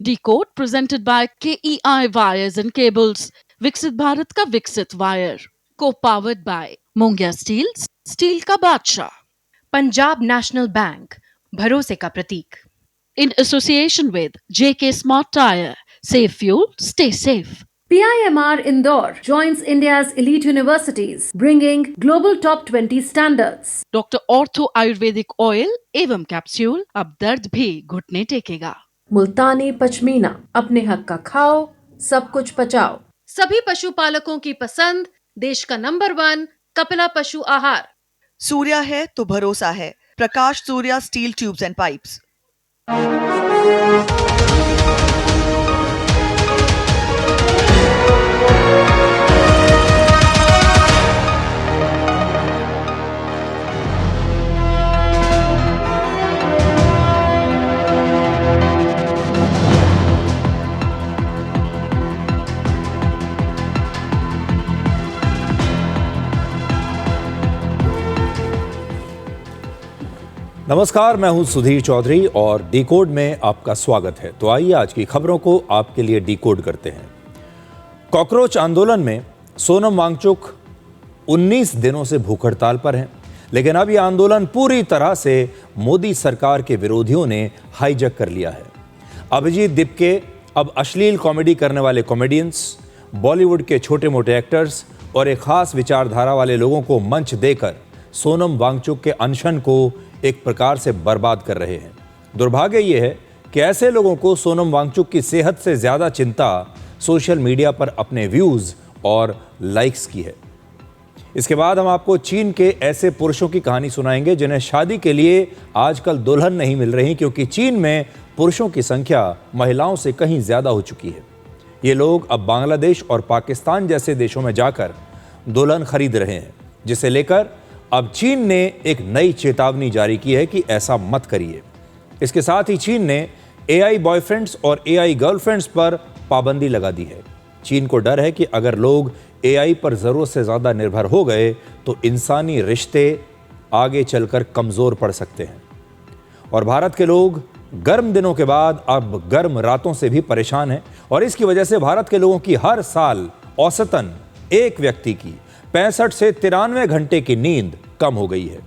Decode presented by KEI Wires and Cables. विकसित भारत का विकसित wire. Co-powered by Mongia Steel, steel का बादशाह. पंजाब नेशनल बैंक, भरोसे का प्रतीक. In association with JK Smart Tire. Save fuel, stay safe. PIMR Indore joins India's elite universities, bringing global top 20 standards. Doctor ortho Ayurvedic oil एवं capsule अब दर्द भी घुटने टेकेगा. मुल्तानी पश्मीना, अपने हक का खाओ, सब कुछ पचाओ. सभी पशुपालकों की पसंद, देश का नंबर 1 कपिला पशु आहार. सूर्या है तो भरोसा है. Prakash Surya steel tubes and pipes. नमस्कार, मैं हूं सुधीर चौधरी और डिकोड में आपका स्वागत है। तो आइए आज की खबरों को आपके लिए डिकोड करते हैं। कॉकरोच आंदोलन में सोनम वांगचुक 19 दिनों से भूख हड़ताल पर हैं, लेकिन अब यह आंदोलन पूरी तरह से मोदी सरकार के विरोधियों ने हाईजैक कर लिया है। अभिजीत दीपके अब अश्लील कॉमेडी करने वाले कॉमेडियंस, बॉलीवुड के छोटे मोटे एक्टर्स और एक खास विचारधारा वाले लोगों को मंच देकर सोनम वांगचुक के अनशन को एक प्रकार से बर्बाद कर रहे हैं। दुर्भाग्य यह है कि ऐसे लोगों को सोनम वांगचुक की सेहत से ज्यादा चिंता सोशल मीडिया पर अपने व्यूज और लाइक्स की है। इसके बाद हम आपको चीन के ऐसे पुरुषों की कहानी सुनाएंगे जिन्हें शादी के लिए आजकल दुल्हन नहीं मिल रही, क्योंकि चीन में पुरुषों की संख्या महिलाओं से कहीं ज्यादा हो चुकी है। ये लोग अब बांग्लादेश और पाकिस्तान जैसे देशों में जाकर दुल्हन खरीद रहे हैं, जिसे लेकर अब चीन ने एक नई चेतावनी जारी की है कि ऐसा मत करिए। इसके साथ ही चीन ने एआई बॉयफ्रेंड्स और एआई गर्लफ्रेंड्स पर पाबंदी लगा दी है। चीन को डर है कि अगर लोग एआई पर ज़रूरत से ज़्यादा निर्भर हो गए तो इंसानी रिश्ते आगे चलकर कमज़ोर पड़ सकते हैं। और भारत के लोग गर्म दिनों के बाद अब गर्म रातों से भी परेशान हैं, और इसकी वजह से भारत के लोगों की हर साल औसतन एक व्यक्ति की 65 से 93 घंटे की नींद कम हो गई है।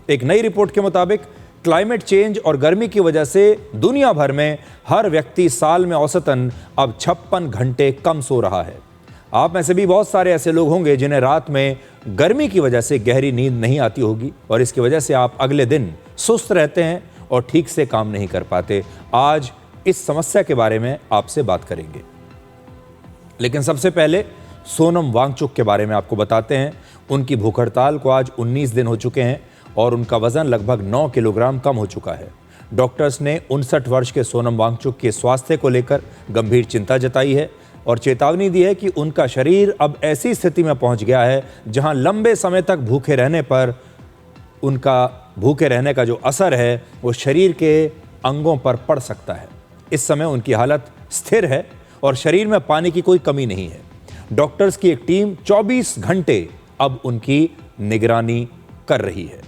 एक नई रिपोर्ट के मुताबिक क्लाइमेट चेंज और गर्मी की वजह से दुनिया भर में हर व्यक्ति साल में औसतन अब 56 घंटे कम सो रहा है। आप में से भी बहुत सारे ऐसे लोग होंगे जिन्हें रात में गर्मी की वजह से गहरी नींद नहीं आती होगी, और इसकी वजह से आप अगले दिन सुस्त रहते हैं और ठीक से काम नहीं कर पाते। आज इस समस्या के बारे में आपसे बात करेंगे, लेकिन सबसे पहले सोनम वांगचुक के बारे में आपको बताते हैं। उनकी भूख हड़ताल को आज 19 दिन हो चुके हैं और उनका वजन लगभग 9 किलोग्राम कम हो चुका है। डॉक्टर्स ने 59 वर्ष के सोनम वांगचुक के स्वास्थ्य को लेकर गंभीर चिंता जताई है और चेतावनी दी है कि उनका शरीर अब ऐसी स्थिति में पहुंच गया है जहां लंबे समय तक भूखे रहने पर उनका भूखे रहने का जो असर है वो शरीर के अंगों पर पड़ सकता है। इस समय उनकी हालत स्थिर है और शरीर में पानी की कोई कमी नहीं है। डॉक्टर्स की एक टीम 24 घंटे अब उनकी निगरानी कर रही है।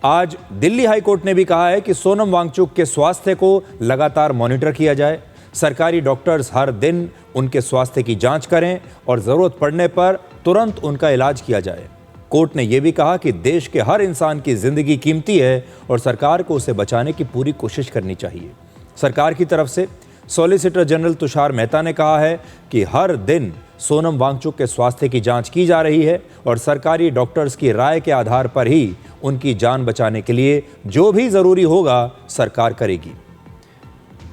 आज दिल्ली हाई कोर्ट ने भी कहा है कि सोनम वांगचुक के स्वास्थ्य को लगातार मॉनिटर किया जाए। सरकारी डॉक्टर्स हर दिन उनके स्वास्थ्य की जांच करें और जरूरत पड़ने पर तुरंत उनका इलाज किया जाए। कोर्ट ने यह भी कहा कि देश के हर इंसान की जिंदगी कीमती है और सरकार को उसे बचाने की पूरी कोशिश करनी चाहिए। सरकार की तरफ से सॉलिसिटर जनरल तुषार मेहता ने कहा है कि हर दिन सोनम वांगचुक के स्वास्थ्य की जांच की जा रही है और सरकारी डॉक्टर्स की राय के आधार पर ही उनकी जान बचाने के लिए जो भी जरूरी होगा सरकार करेगी।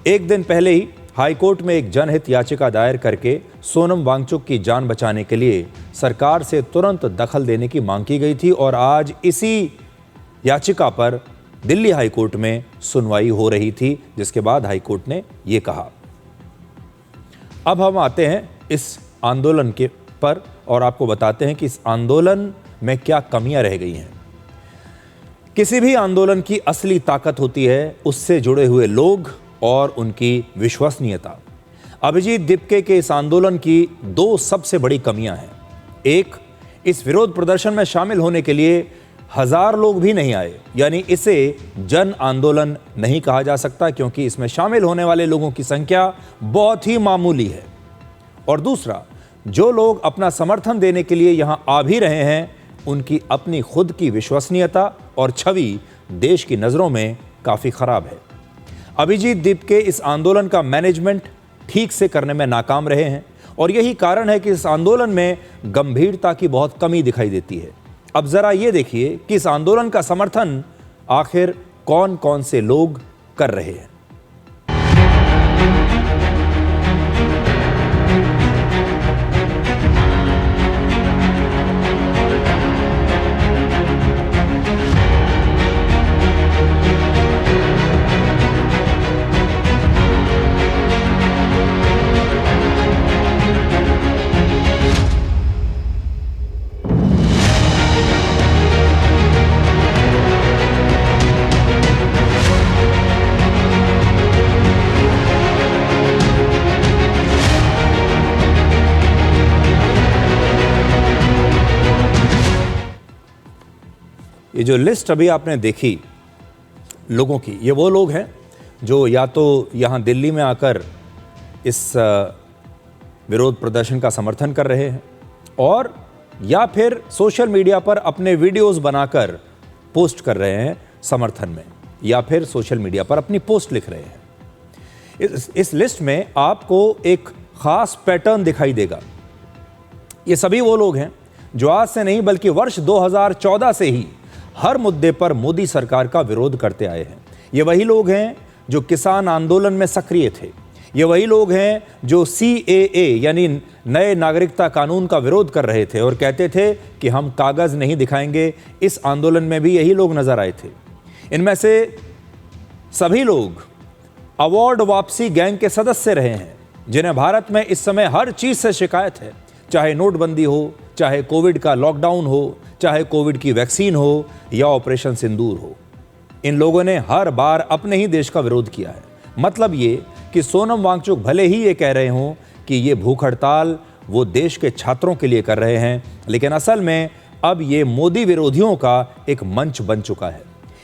एक दिन पहले ही हाईकोर्ट में एक जनहित याचिका दायर करके सोनम वांगचुक की जान बचाने के लिए सरकार से तुरंत दखल देने की मांग की गई थी, और आज इसी याचिका पर दिल्ली हाईकोर्ट में सुनवाई हो रही थी, जिसके बाद हाईकोर्ट ने यह कहा। अब हम आते हैं इस आंदोलन के पर और आपको बताते हैं कि इस आंदोलन में क्या कमियां रह गई हैं। किसी भी आंदोलन की असली ताकत होती है उससे जुड़े हुए लोग और उनकी विश्वसनीयता। अभिजीत दीपके के इस आंदोलन की 2 सबसे बड़ी कमियां हैं। एक, इस विरोध प्रदर्शन में शामिल होने के लिए 1000 लोग भी नहीं आए, यानी इसे जन आंदोलन नहीं कहा जा सकता, क्योंकि इसमें शामिल होने वाले लोगों की संख्या बहुत ही मामूली है। और दूसरा, जो लोग अपना समर्थन देने के लिए यहां आ भी रहे हैं, उनकी अपनी खुद की विश्वसनीयता और छवि देश की नजरों में काफी खराब है। अभिजीत दीप के इस आंदोलन का मैनेजमेंट ठीक से करने में नाकाम रहे हैं, और यही कारण है कि इस आंदोलन में गंभीरता की बहुत कमी दिखाई देती है। अब जरा ये देखिए कि इस आंदोलन का समर्थन आखिर कौन कौन से लोग कर रहे हैं। ये जो लिस्ट अभी आपने देखी लोगों की, ये वो लोग हैं जो या तो यहाँ दिल्ली में आकर इस विरोध प्रदर्शन का समर्थन कर रहे हैं, और या फिर सोशल मीडिया पर अपने वीडियोस बनाकर पोस्ट कर रहे हैं समर्थन में, या फिर सोशल मीडिया पर अपनी पोस्ट लिख रहे हैं। इस लिस्ट में आपको एक खास पैटर्न दिखाई देगा। ये सभी वो लोग हैं जो आज से नहीं बल्कि वर्ष 2014 से ही हर मुद्दे पर मोदी सरकार का विरोध करते आए हैं। ये वही लोग हैं जो किसान आंदोलन में सक्रिय थे। ये वही लोग हैं जो CAA यानी नए नागरिकता कानून का विरोध कर रहे थे और कहते थे कि हम कागज नहीं दिखाएंगे। इस आंदोलन में भी यही लोग नजर आए थे। इनमें से सभी लोग अवार्ड वापसी गैंग के सदस्य रहे हैं, जिन्हें भारत में इस समय हर चीज से शिकायत है, चाहे नोटबंदी हो, चाहे कोविड का लॉकडाउन हो, चाहे कोविड की वैक्सीन हो या ऑपरेशन सिंदूर हो। इन लोगों ने हर बार अपने ही देश का विरोध किया है। मतलब ये कि सोनम वांगचुक भले ही ये कह रहे हों कि ये भूख हड़ताल वो देश के छात्रों के लिए कर रहे हैं, लेकिन असल में अब ये मोदी विरोधियों का एक मंच बन चुका है।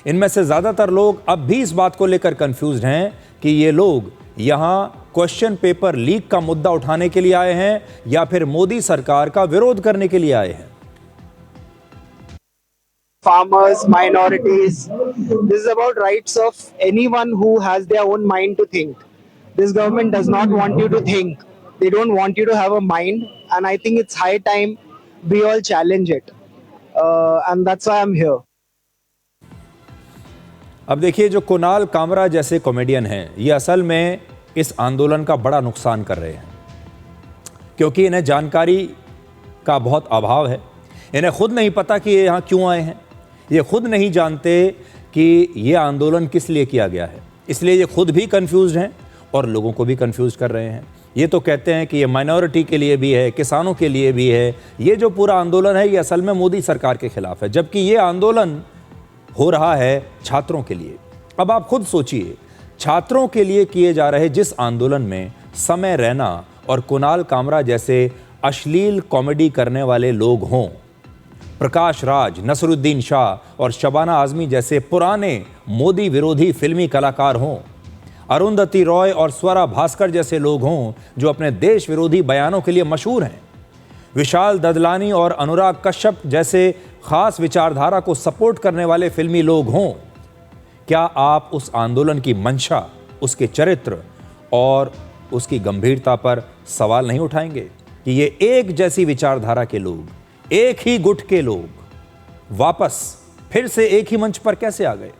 इनमें से ज्यादातर लोग अब भी इस बात को लेकर कंफ्यूज्ड हैं कि ये लोग यहाँ क्वेश्चन पेपर लीक का मुद्दा उठाने के लिए आए हैं या फिर मोदी सरकार का विरोध करने के लिए आए हैं। Farmers, minorities. This is about rights of anyone who has their own mind to think. This government does not want you to think. They don't want you to have a mind, and I think it's high time we all challenge it. And that's why I'm here. अब देखिए, जो कुणाल कामरा जैसे comedian हैं, ये असल में इस आंदोलन का बड़ा नुकसान कर रहे हैं, क्योंकि इन्हें जानकारी का बहुत अभाव है। इन्हें खुद नहीं पता कि ये यहाँ क्यों आए हैं। ये खुद नहीं जानते कि ये आंदोलन किस लिए किया गया है, इसलिए ये खुद भी कंफ्यूज्ड हैं और लोगों को भी कंफ्यूज कर रहे हैं। ये तो कहते हैं कि ये माइनॉरिटी के लिए भी है, किसानों के लिए भी है। ये जो पूरा आंदोलन है ये असल में मोदी सरकार के खिलाफ है, जबकि ये आंदोलन हो रहा है छात्रों के लिए। अब आप खुद सोचिए, छात्रों के लिए किए जा रहे जिस आंदोलन में समय रैना और कुणाल कामरा जैसे अश्लील कॉमेडी करने वाले लोग हों, प्रकाश राज, नसरुद्दीन शाह और शबाना आजमी जैसे पुराने मोदी विरोधी फिल्मी कलाकार हों, अरुंधति रॉय और स्वरा भास्कर जैसे लोग हों जो अपने देश विरोधी बयानों के लिए मशहूर हैं, विशाल ददलानी और अनुराग कश्यप जैसे खास विचारधारा को सपोर्ट करने वाले फिल्मी लोग हों, क्या आप उस आंदोलन की मंशा, उसके चरित्र और उसकी गंभीरता पर सवाल नहीं उठाएंगे कि ये एक जैसी विचारधारा के लोग, एक ही गुट के लोग वापस फिर से एक ही मंच पर कैसे आ गए?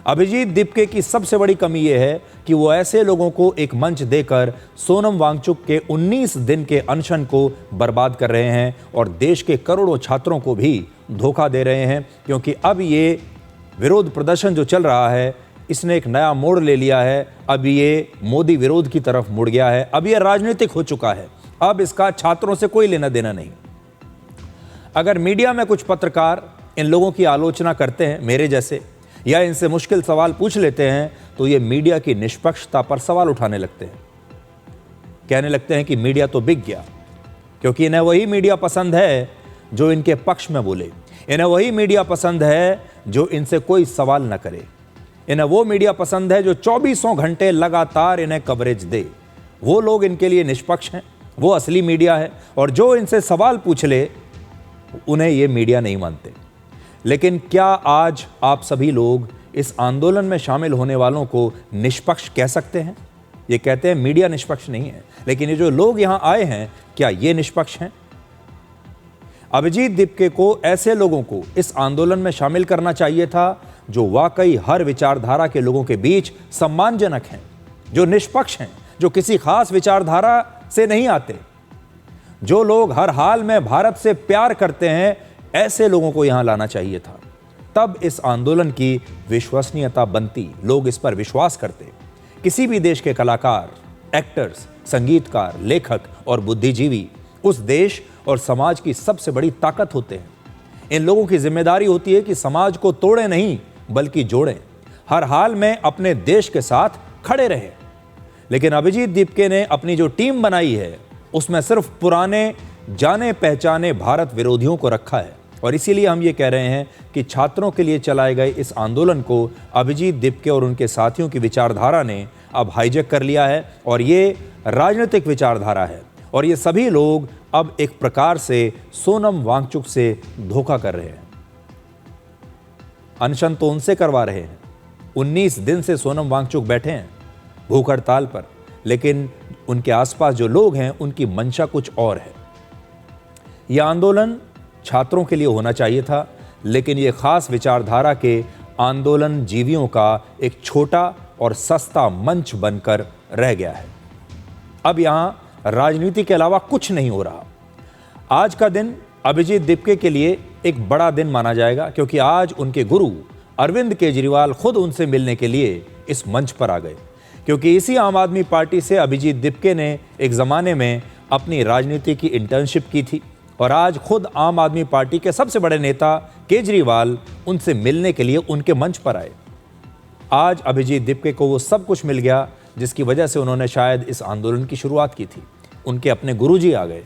अभिजीत दीपके की सबसे बड़ी कमी यह है कि वो ऐसे लोगों को एक मंच देकर सोनम वांगचुक के 19 दिन के अनशन को बर्बाद कर रहे हैं और देश के करोड़ों छात्रों को भी धोखा दे रहे हैं, क्योंकि अब ये विरोध प्रदर्शन जो चल रहा है इसने एक नया मोड़ ले लिया है। अब ये मोदी विरोध की तरफ मुड़ गया है, अब ये राजनीतिक हो चुका है। अब इसका छात्रों से कोई लेना देना नहीं। अगर मीडिया में कुछ पत्रकार इन लोगों की आलोचना करते हैं मेरे जैसे, या इनसे मुश्किल सवाल पूछ लेते हैं, तो ये मीडिया की निष्पक्षता पर सवाल उठाने लगते हैं। कहने लगते हैं कि मीडिया तो बिक गया, क्योंकि इन्हें वही मीडिया पसंद है जो इनके पक्ष में बोले। इन्हें वही मीडिया पसंद है जो इनसे कोई सवाल न करे। इन्हें वो मीडिया पसंद है जो 24 घंटे लगातार इन्हें कवरेज दे। वो लोग इनके लिए निष्पक्ष हैं, वो असली मीडिया है, और जो इनसे सवाल पूछ ले उन्हें ये मीडिया नहीं मानते। लेकिन क्या आज आप सभी लोग इस आंदोलन में शामिल होने वालों को निष्पक्ष कह सकते हैं? ये कहते हैं मीडिया निष्पक्ष नहीं है, लेकिन ये जो लोग यहां आए हैं, क्या ये निष्पक्ष हैं? अभिजीत दीपके को ऐसे लोगों को इस आंदोलन में शामिल करना चाहिए था जो वाकई हर विचारधारा के लोगों के बीच सम्मानजनक हैं, जो निष्पक्ष हैं, जो किसी खास विचारधारा से नहीं आते, जो लोग हर हाल में भारत से प्यार करते हैं। ऐसे लोगों को यहां लाना चाहिए था, तब इस आंदोलन की विश्वसनीयता बनती, लोग इस पर विश्वास करते। किसी भी देश के कलाकार, एक्टर्स, संगीतकार, लेखक और बुद्धिजीवी उस देश और समाज की सबसे बड़ी ताकत होते हैं। इन लोगों की जिम्मेदारी होती है कि समाज को तोड़ें नहीं बल्कि जोड़ें, हर हाल में अपने देश के साथ खड़े रहें। लेकिन अभिजीत दीपके ने अपनी जो टीम बनाई है उसमें सिर्फ पुराने जाने पहचाने भारत विरोधियों को रखा है, और इसीलिए हम ये कह रहे हैं कि छात्रों के लिए चलाए गए इस आंदोलन को अभिजीत दीपके और उनके साथियों की विचारधारा ने अब हाईजैक कर लिया है, और ये राजनीतिक विचारधारा है, और ये सभी लोग अब एक प्रकार से सोनम वांगचुक से धोखा कर रहे हैं। अनशन तो उनसे करवा रहे हैं। 19 दिन से सोनम वांगचुक बैठे हैं भूख हड़ताल पर, लेकिन उनके आसपास जो लोग हैं उनकी मंशा कुछ और है। यह आंदोलन छात्रों के लिए होना चाहिए था, लेकिन यह खास विचारधारा के आंदोलन जीवियों का एक छोटा और सस्ता मंच बनकर रह गया है। अब यहां राजनीति के अलावा कुछ नहीं हो रहा। आज का दिन अभिजीत दीपके के लिए एक बड़ा दिन माना जाएगा, क्योंकि आज उनके गुरु अरविंद केजरीवाल खुद उनसे मिलने के लिए इस मंच पर आ गए। क्योंकि इसी आम आदमी पार्टी से अभिजीत दीपके ने एक ज़माने में अपनी राजनीति की इंटर्नशिप की थी, और आज खुद आम आदमी पार्टी के सबसे बड़े नेता केजरीवाल उनसे मिलने के लिए उनके मंच पर आए। आज अभिजीत दीपके को वो सब कुछ मिल गया जिसकी वजह से उन्होंने शायद इस आंदोलन की शुरुआत की थी। उनके अपने गुरुजी आ गए।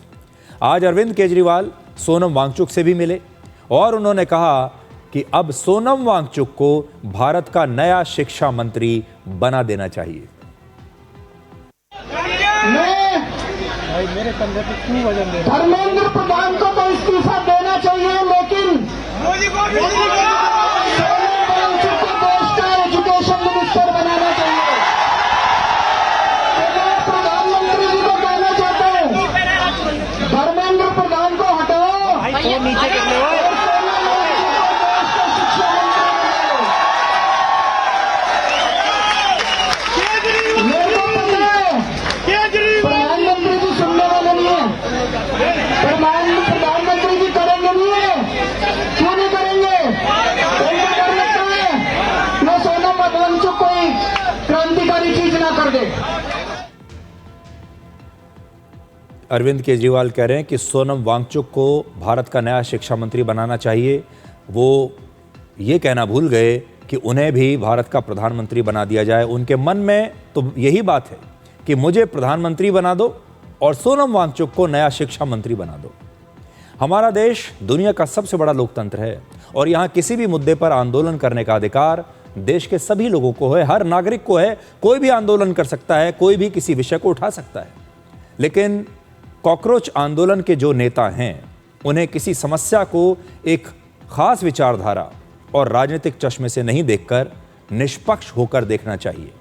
आज अरविंद केजरीवाल सोनम वांगचुक से भी मिले, और उन्होंने कहा कि अब सोनम वांगचुक को भारत का नया शिक्षा मंत्री बना देना चाहिए। धर्मेंद्र प्रधान को तो इस्तीफा देना चाहिए, लेकिन सोनम वांगचुक को देश का एजुकेशन मिनिस्टर बनाना चाहिए। मैं प्रधानमंत्री जी को कहना चाहता हूँ, धर्मेंद्र प्रधान को हटाओ, नीचे प्रधानमंत्री जी करेंगे नहीं, क्यों नहीं करेंगे? उनको डर लगता है मैं सोनम वांगचुक कोई क्रांतिकारी चीज ना कर दे। अरविंद केजरीवाल कह रहे हैं कि सोनम वांगचुक को भारत का नया शिक्षा मंत्री बनाना चाहिए। वो ये कहना भूल गए कि उन्हें भी भारत का प्रधानमंत्री बना दिया जाए। उनके मन में तो यही बात है कि मुझे प्रधानमंत्री बना दो और सोनम वांगचुक को नया शिक्षा मंत्री बना दो। हमारा देश दुनिया का सबसे बड़ा लोकतंत्र है, और यहाँ किसी भी मुद्दे पर आंदोलन करने का अधिकार देश के सभी लोगों को है, हर नागरिक को है। कोई भी आंदोलन कर सकता है, कोई भी किसी विषय को उठा सकता है। लेकिन कॉकरोच आंदोलन के जो नेता हैं, उन्हें किसी समस्या को एक खास विचारधारा और राजनीतिक चश्मे से नहीं देखकर निष्पक्ष होकर देखना चाहिए।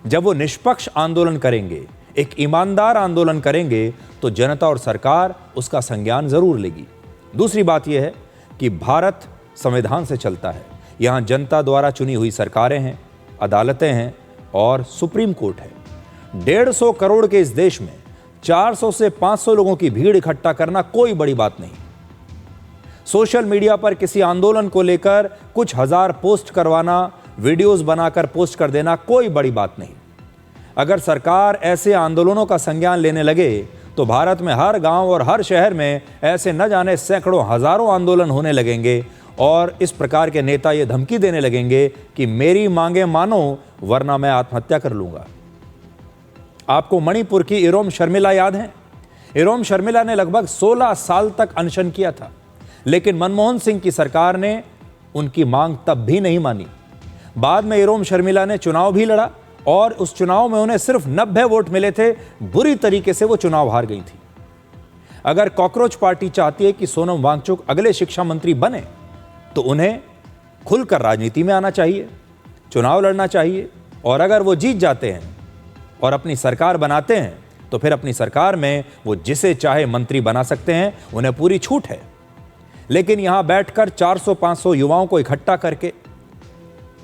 जब वो निष्पक्ष आंदोलन करेंगे, एक ईमानदार आंदोलन करेंगे, तो जनता और सरकार उसका संज्ञान जरूर लेगी। दूसरी बात यह है कि भारत संविधान से चलता है। यहाँ जनता द्वारा चुनी हुई सरकारें हैं, अदालतें हैं और सुप्रीम कोर्ट है। 150 करोड़ के इस देश में 400 से 500 लोगों की भीड़ इकट्ठा करना कोई बड़ी बात नहीं। सोशल मीडिया पर किसी आंदोलन को लेकर कुछ हजार पोस्ट करवाना, वीडियोस बनाकर पोस्ट कर देना कोई बड़ी बात नहीं। अगर सरकार ऐसे आंदोलनों का संज्ञान लेने लगे तो भारत में हर गांव और हर शहर में ऐसे न जाने सैकड़ों हजारों आंदोलन होने लगेंगे, और इस प्रकार के नेता ये धमकी देने लगेंगे कि मेरी मांगे मानो वरना मैं आत्महत्या कर लूंगा। आपको मणिपुर की इरोम शर्मिला याद है? इरोम शर्मिला ने लगभग 16 साल तक अनशन किया था, लेकिन मनमोहन सिंह की सरकार ने उनकी मांग तब भी नहीं मानी। बाद में इरोम शर्मिला ने चुनाव भी लड़ा और उस चुनाव में उन्हें सिर्फ 90 वोट मिले थे। बुरी तरीके से वो चुनाव हार गई थी। अगर कॉकरोच पार्टी चाहती है कि सोनम वांगचुक अगले शिक्षा मंत्री बने तो उन्हें खुलकर राजनीति में आना चाहिए, चुनाव लड़ना चाहिए, और अगर वो जीत जाते हैं और अपनी सरकार बनाते हैं तो फिर अपनी सरकार में वो जिसे चाहे मंत्री बना सकते हैं, उन्हें पूरी छूट है। लेकिन यहां बैठकर 400-500 युवाओं को इकट्ठा करके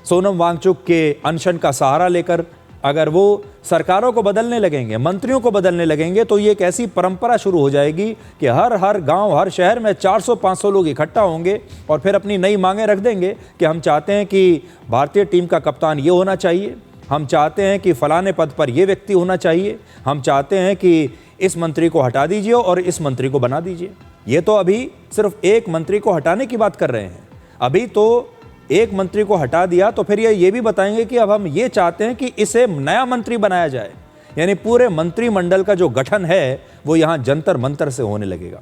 सोनम वांगचुक के अनशन का सहारा लेकर अगर वो सरकारों को बदलने लगेंगे, मंत्रियों को बदलने लगेंगे, तो ये एक ऐसी परंपरा शुरू हो जाएगी कि हर गांव, हर शहर में 400-500 लोग इकट्ठा होंगे और फिर अपनी नई मांगें रख देंगे कि हम चाहते हैं कि भारतीय टीम का कप्तान ये होना चाहिए, हम चाहते हैं कि फलाने पद पर ये व्यक्ति होना चाहिए, हम चाहते हैं कि इस मंत्री को हटा दीजिए और इस मंत्री को बना दीजिए। ये तो अभी सिर्फ एक मंत्री को हटाने की बात कर रहे हैं। अभी तो एक मंत्री को हटा दिया तो फिर ये भी बताएंगे कि अब हम ये चाहते हैं कि इसे नया मंत्री बनाया जाए। यानी पूरे मंत्रिमंडल का जो गठन है वो यहां जंतर मंतर से होने लगेगा।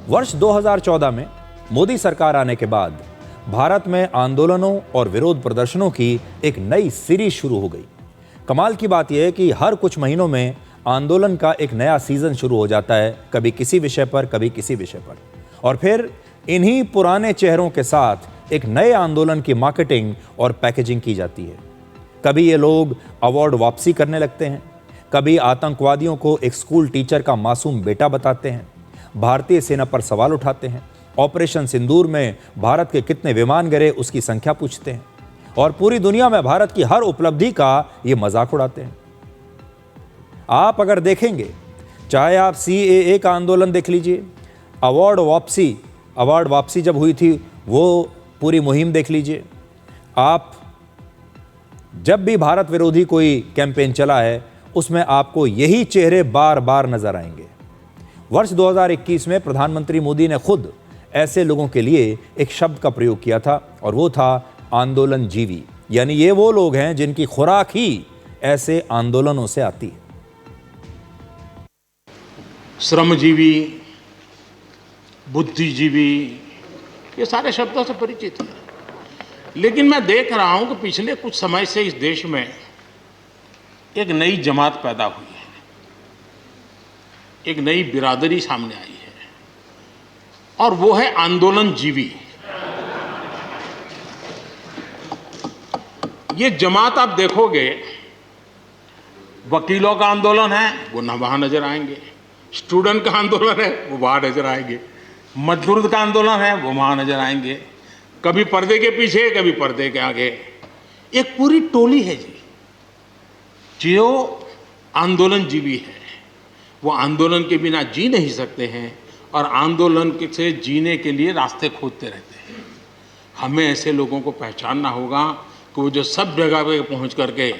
वर्ष 2014 में मोदी सरकार आने के बाद भारत में आंदोलनों और विरोध प्रदर्शनों की एक नई सीरीज शुरू हो गई। कमाल की बात यह है कि हर कुछ महीनों में आंदोलन का एक नया सीजन शुरू हो जाता है, कभी किसी विषय पर, कभी किसी विषय पर, और फिर इन्हीं पुराने चेहरों के साथ एक नए आंदोलन की मार्केटिंग और पैकेजिंग की जाती है। कभी ये लोग अवार्ड वापसी करने लगते हैं, कभी आतंकवादियों को एक स्कूल टीचर का मासूम बेटा बताते हैं, भारतीय सेना पर सवाल उठाते हैं, ऑपरेशन सिंदूर में भारत के कितने विमान गिरे उसकी संख्या पूछते हैं, और पूरी दुनिया में भारत की हर उपलब्धि का ये मजाक उड़ाते हैं। आप अगर देखेंगे, चाहे आप CAA का आंदोलन देख लीजिए, अवार्ड वापसी जब हुई थी वो पूरी मुहिम देख लीजिए, आप जब भी भारत विरोधी कोई कैंपेन चला है उसमें आपको यही चेहरे बार बार नजर आएंगे। वर्ष 2021 में प्रधानमंत्री मोदी ने खुद ऐसे लोगों के लिए एक शब्द का प्रयोग किया था और वो था आंदोलन जीवी। यानी ये वो लोग हैं जिनकी खुराक ही ऐसे आंदोलनों से आती है। श्रमजीवी, बुद्धिजीवी, ये सारे शब्दों से परिचित हैं। लेकिन मैं देख रहा हूं कि पिछले कुछ समय से इस देश में एक नई जमात पैदा हुई है, एक नई बिरादरी सामने आई है, और वो है आंदोलन जीवी। ये जमात आप देखोगे, वकीलों का आंदोलन है वो न वहां नजर आएंगे, स्टूडेंट का आंदोलन है वो वहां नजर आएंगे, मजदूर का आंदोलन है वो वहां नजर आएंगे, कभी पर्दे के पीछे, कभी पर्दे के आगे। एक पूरी टोली है जी जो आंदोलन जीवी है। वो आंदोलन के बिना जी नहीं सकते हैं और आंदोलन से जीने के लिए रास्ते खोजते रहते हैं। हमें ऐसे लोगों को पहचानना होगा कि वो जो सब जगह पे पहुंच करके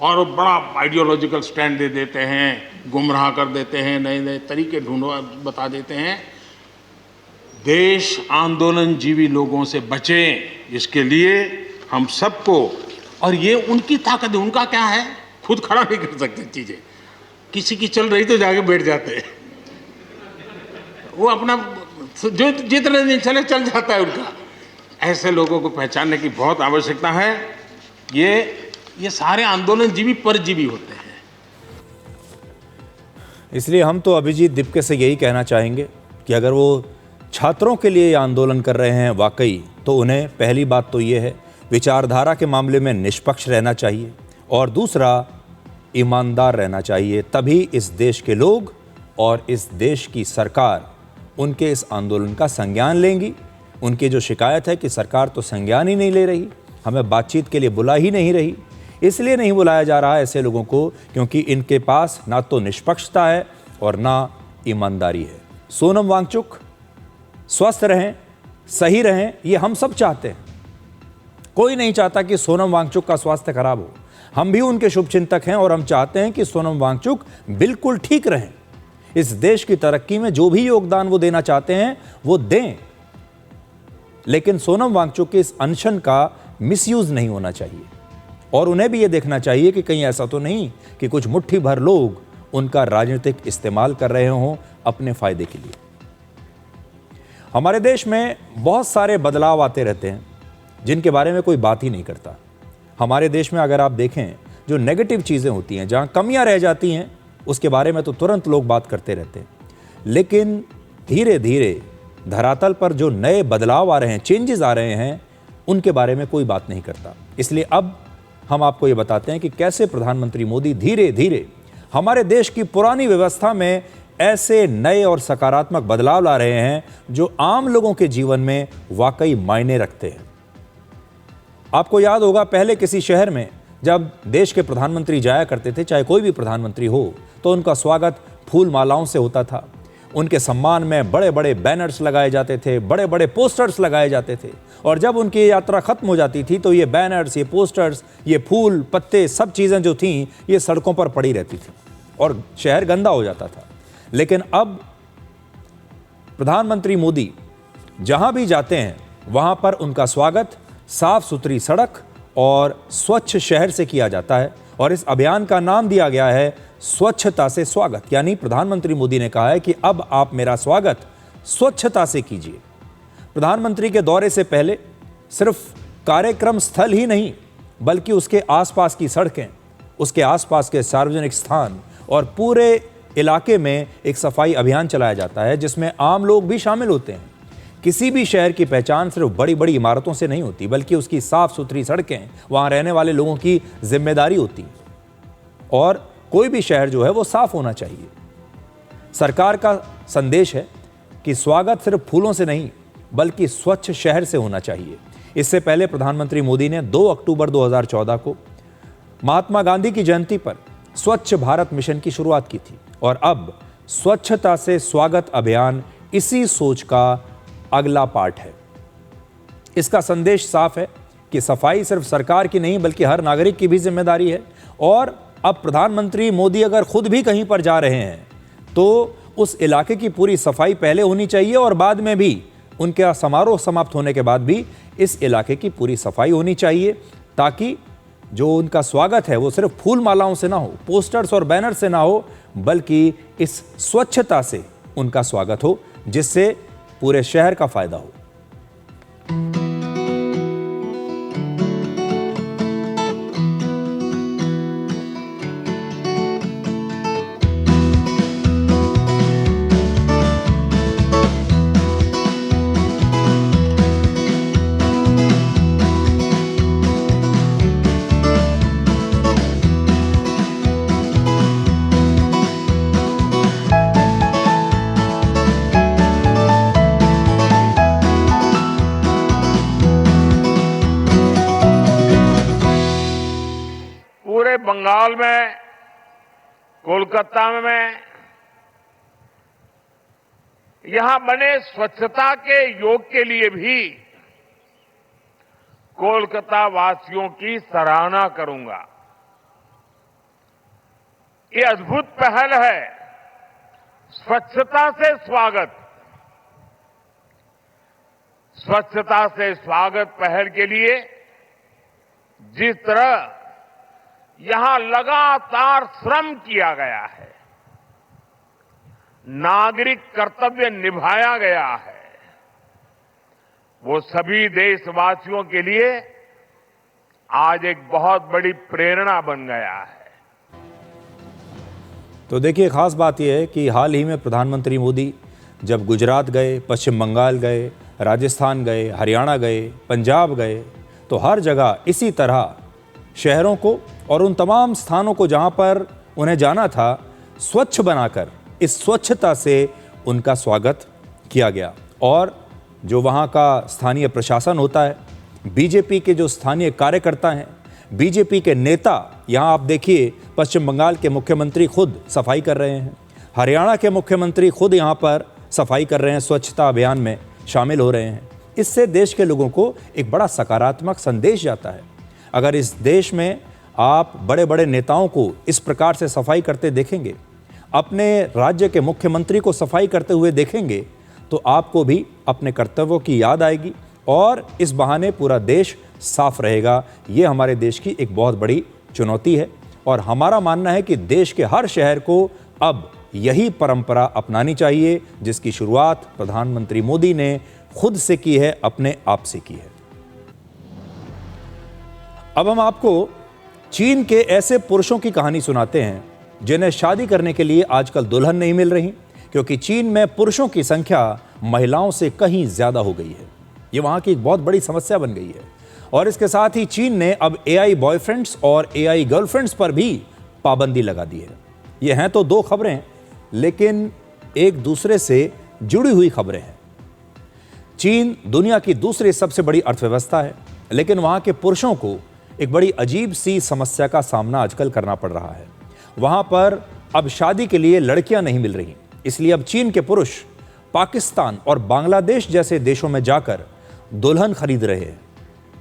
और बड़ा आइडियोलॉजिकल स्टैंड दे देते हैं, गुमराह कर देते हैं, नए नए तरीके बता देते हैं। देश आंदोलन जीवी लोगों से बचे, इसके लिए हम सबको, और ये उनकी ताकत है। उनका क्या है, खुद खड़ा नहीं कर सकते चीजें, किसी की चल रही तो जाके बैठ जाते हैं, वो अपना जो जितने दिन चले चल जाता है उनका। ऐसे लोगों को पहचानने की बहुत आवश्यकता है। ये सारे आंदोलन जीवी परजीवी होते हैं। इसलिए हम तो अभिजीत दिपके से यही कहना चाहेंगे कि अगर वो छात्रों के लिए आंदोलन कर रहे हैं वाकई, तो उन्हें पहली बात तो ये है विचारधारा के मामले में निष्पक्ष रहना चाहिए, और दूसरा ईमानदार रहना चाहिए। तभी इस देश के लोग और इस देश की सरकार उनके इस आंदोलन का संज्ञान लेंगी। उनकी जो शिकायत है कि सरकार तो संज्ञान ही नहीं ले रही, हमें बातचीत के लिए बुला ही नहीं रही, इसलिए नहीं बुलाया जा रहा है ऐसे लोगों को क्योंकि इनके पास ना तो निष्पक्षता है और ना ईमानदारी है। सोनम वांगचुक स्वस्थ रहें, सही रहें, ये हम सब चाहते हैं। कोई नहीं चाहता कि सोनम वांगचुक का स्वास्थ्य खराब हो। हम भी उनके शुभचिंतक हैं और हम चाहते हैं कि सोनम वांगचुक बिल्कुल ठीक रहें। इस देश की तरक्की में जो भी योगदान वो देना चाहते हैं वो दें, लेकिन सोनम वांगचुक के इस अनशन का मिसयूज नहीं होना चाहिए, और उन्हें भी ये देखना चाहिए कि कहीं ऐसा तो नहीं कि कुछ मुट्ठी भर लोग उनका राजनीतिक इस्तेमाल कर रहे हों अपने फायदे के लिए। हमारे देश में बहुत सारे बदलाव आते रहते हैं जिनके बारे में कोई बात ही नहीं करता। हमारे देश में अगर आप देखें जो नेगेटिव चीज़ें होती हैं, जहाँ कमियां रह जाती हैं, उसके बारे में तो तुरंत लोग बात करते रहते हैं। लेकिन धीरे धीरे धरातल पर जो नए बदलाव आ रहे हैं, चेंजेस आ रहे हैं, उनके बारे में कोई बात नहीं करता। इसलिए अब हम आपको ये बताते हैं कि कैसे प्रधानमंत्री मोदी धीरे धीरे हमारे देश की पुरानी व्यवस्था में ऐसे नए और सकारात्मक बदलाव ला रहे हैं जो आम लोगों के जीवन में वाकई मायने रखते हैं। आपको याद होगा पहले किसी शहर में जब देश के प्रधानमंत्री जाया करते थे, चाहे कोई भी प्रधानमंत्री हो, तो उनका स्वागत फूल मालाओं से होता था। उनके सम्मान में बड़े बड़े बैनर्स लगाए जाते थे, बड़े बड़े पोस्टर्स लगाए जाते थे। और जब उनकी यात्रा खत्म हो जाती थी तो ये बैनर्स, ये पोस्टर्स, ये फूल पत्ते, सब चीज़ें जो थीं ये सड़कों पर पड़ी रहती थी और शहर गंदा हो जाता था। लेकिन अब प्रधानमंत्री मोदी जहां भी जाते हैं वहां पर उनका स्वागत साफ सुथरी सड़क और स्वच्छ शहर से किया जाता है। और इस अभियान का नाम दिया गया है स्वच्छता से स्वागत। यानी प्रधानमंत्री मोदी ने कहा है कि अब आप मेरा स्वागत स्वच्छता से कीजिए। प्रधानमंत्री के दौरे से पहले सिर्फ कार्यक्रम स्थल ही नहीं बल्कि उसके आसपास की सड़कें, उसके आसपास के सार्वजनिक स्थान और पूरे इलाके में एक सफाई अभियान चलाया जाता है जिसमें आम लोग भी शामिल होते हैं। किसी भी शहर की पहचान सिर्फ बड़ी बड़ी इमारतों से नहीं होती बल्कि उसकी साफ सुथरी सड़कें, वहाँ रहने वाले लोगों की जिम्मेदारी होती है। और कोई भी शहर जो है वो साफ होना चाहिए। सरकार का संदेश है कि स्वागत सिर्फ फूलों से नहीं बल्कि स्वच्छ शहर से होना चाहिए। इससे पहले प्रधानमंत्री मोदी ने 2 अक्टूबर 2014 को महात्मा गांधी की जयंती पर स्वच्छ भारत मिशन की शुरुआत की थी और अब स्वच्छता से स्वागत अभियान इसी सोच का अगला पार्ट है। इसका संदेश साफ है कि सफाई सिर्फ सरकार की नहीं बल्कि हर नागरिक की भी जिम्मेदारी है। और अब प्रधानमंत्री मोदी अगर खुद भी कहीं पर जा रहे हैं तो उस इलाके की पूरी सफाई पहले होनी चाहिए और बाद में भी उनका समारोह समाप्त होने के बाद भी इस इलाके की पूरी सफाई होनी चाहिए, ताकि जो उनका स्वागत है वो सिर्फ फूल मालाओं से ना हो, पोस्टर्स और बैनर से ना हो, बल्कि इस स्वच्छता से उनका स्वागत हो जिससे पूरे शहर का फायदा हो। बंगाल में, कोलकाता में यहां बने स्वच्छता के योग के लिए भी कोलकाता वासियों की सराहना करूंगा। ये अद्भुत पहल है स्वच्छता से स्वागत। स्वच्छता से स्वागत पहल के लिए जिस तरह यहां लगातार श्रम किया गया है, नागरिक कर्तव्य निभाया गया है, वो सभी देशवासियों के लिए आज एक बहुत बड़ी प्रेरणा बन गया है। तो देखिए, खास बात यह है कि हाल ही में प्रधानमंत्री मोदी जब गुजरात गए, पश्चिम बंगाल गए, राजस्थान गए, हरियाणा गए, पंजाब गए, तो हर जगह इसी तरह शहरों को और उन तमाम स्थानों को जहां पर उन्हें जाना था स्वच्छ बनाकर इस स्वच्छता से उनका स्वागत किया गया। और जो वहां का स्थानीय प्रशासन होता है, बीजेपी के जो स्थानीय कार्यकर्ता हैं, बीजेपी के नेता, यहाँ आप देखिए पश्चिम बंगाल के मुख्यमंत्री खुद सफाई कर रहे हैं, हरियाणा के मुख्यमंत्री खुद यहाँ पर सफाई कर रहे हैं, स्वच्छता अभियान में शामिल हो रहे हैं। इससे देश के लोगों को एक बड़ा सकारात्मक संदेश जाता है। अगर इस देश में आप बड़े बड़े नेताओं को इस प्रकार से सफाई करते देखेंगे, अपने राज्य के मुख्यमंत्री को सफाई करते हुए देखेंगे, तो आपको भी अपने कर्तव्यों की याद आएगी और इस बहाने पूरा देश साफ रहेगा। ये हमारे देश की एक बहुत बड़ी चुनौती है और हमारा मानना है कि देश के हर शहर को अब यही परंपरा अपनानी चाहिए जिसकी शुरुआत प्रधानमंत्री मोदी ने खुद से की है, अपने आप से की है। अब हम आपको चीन के ऐसे पुरुषों की कहानी सुनाते हैं जिन्हें शादी करने के लिए आजकल दुल्हन नहीं मिल रही, क्योंकि चीन में पुरुषों की संख्या महिलाओं से कहीं ज्यादा हो गई है। ये वहां की एक बहुत बड़ी समस्या बन गई है। और इसके साथ ही चीन ने अब एआई बॉयफ्रेंड्स और एआई गर्लफ्रेंड्स पर भी पाबंदी लगा दी है। ये हैं तो दो खबरें, लेकिन एक दूसरे से जुड़ी हुई खबरें हैं। चीन दुनिया की दूसरी सबसे बड़ी अर्थव्यवस्था है, लेकिन वहां के पुरुषों को एक बड़ी अजीब सी समस्या का सामना आजकल करना पड़ रहा है। वहां पर अब शादी के लिए लड़कियां नहीं मिल रही, इसलिए अब चीन के पुरुष पाकिस्तान और बांग्लादेश जैसे देशों में जाकर दुल्हन खरीद रहे हैं,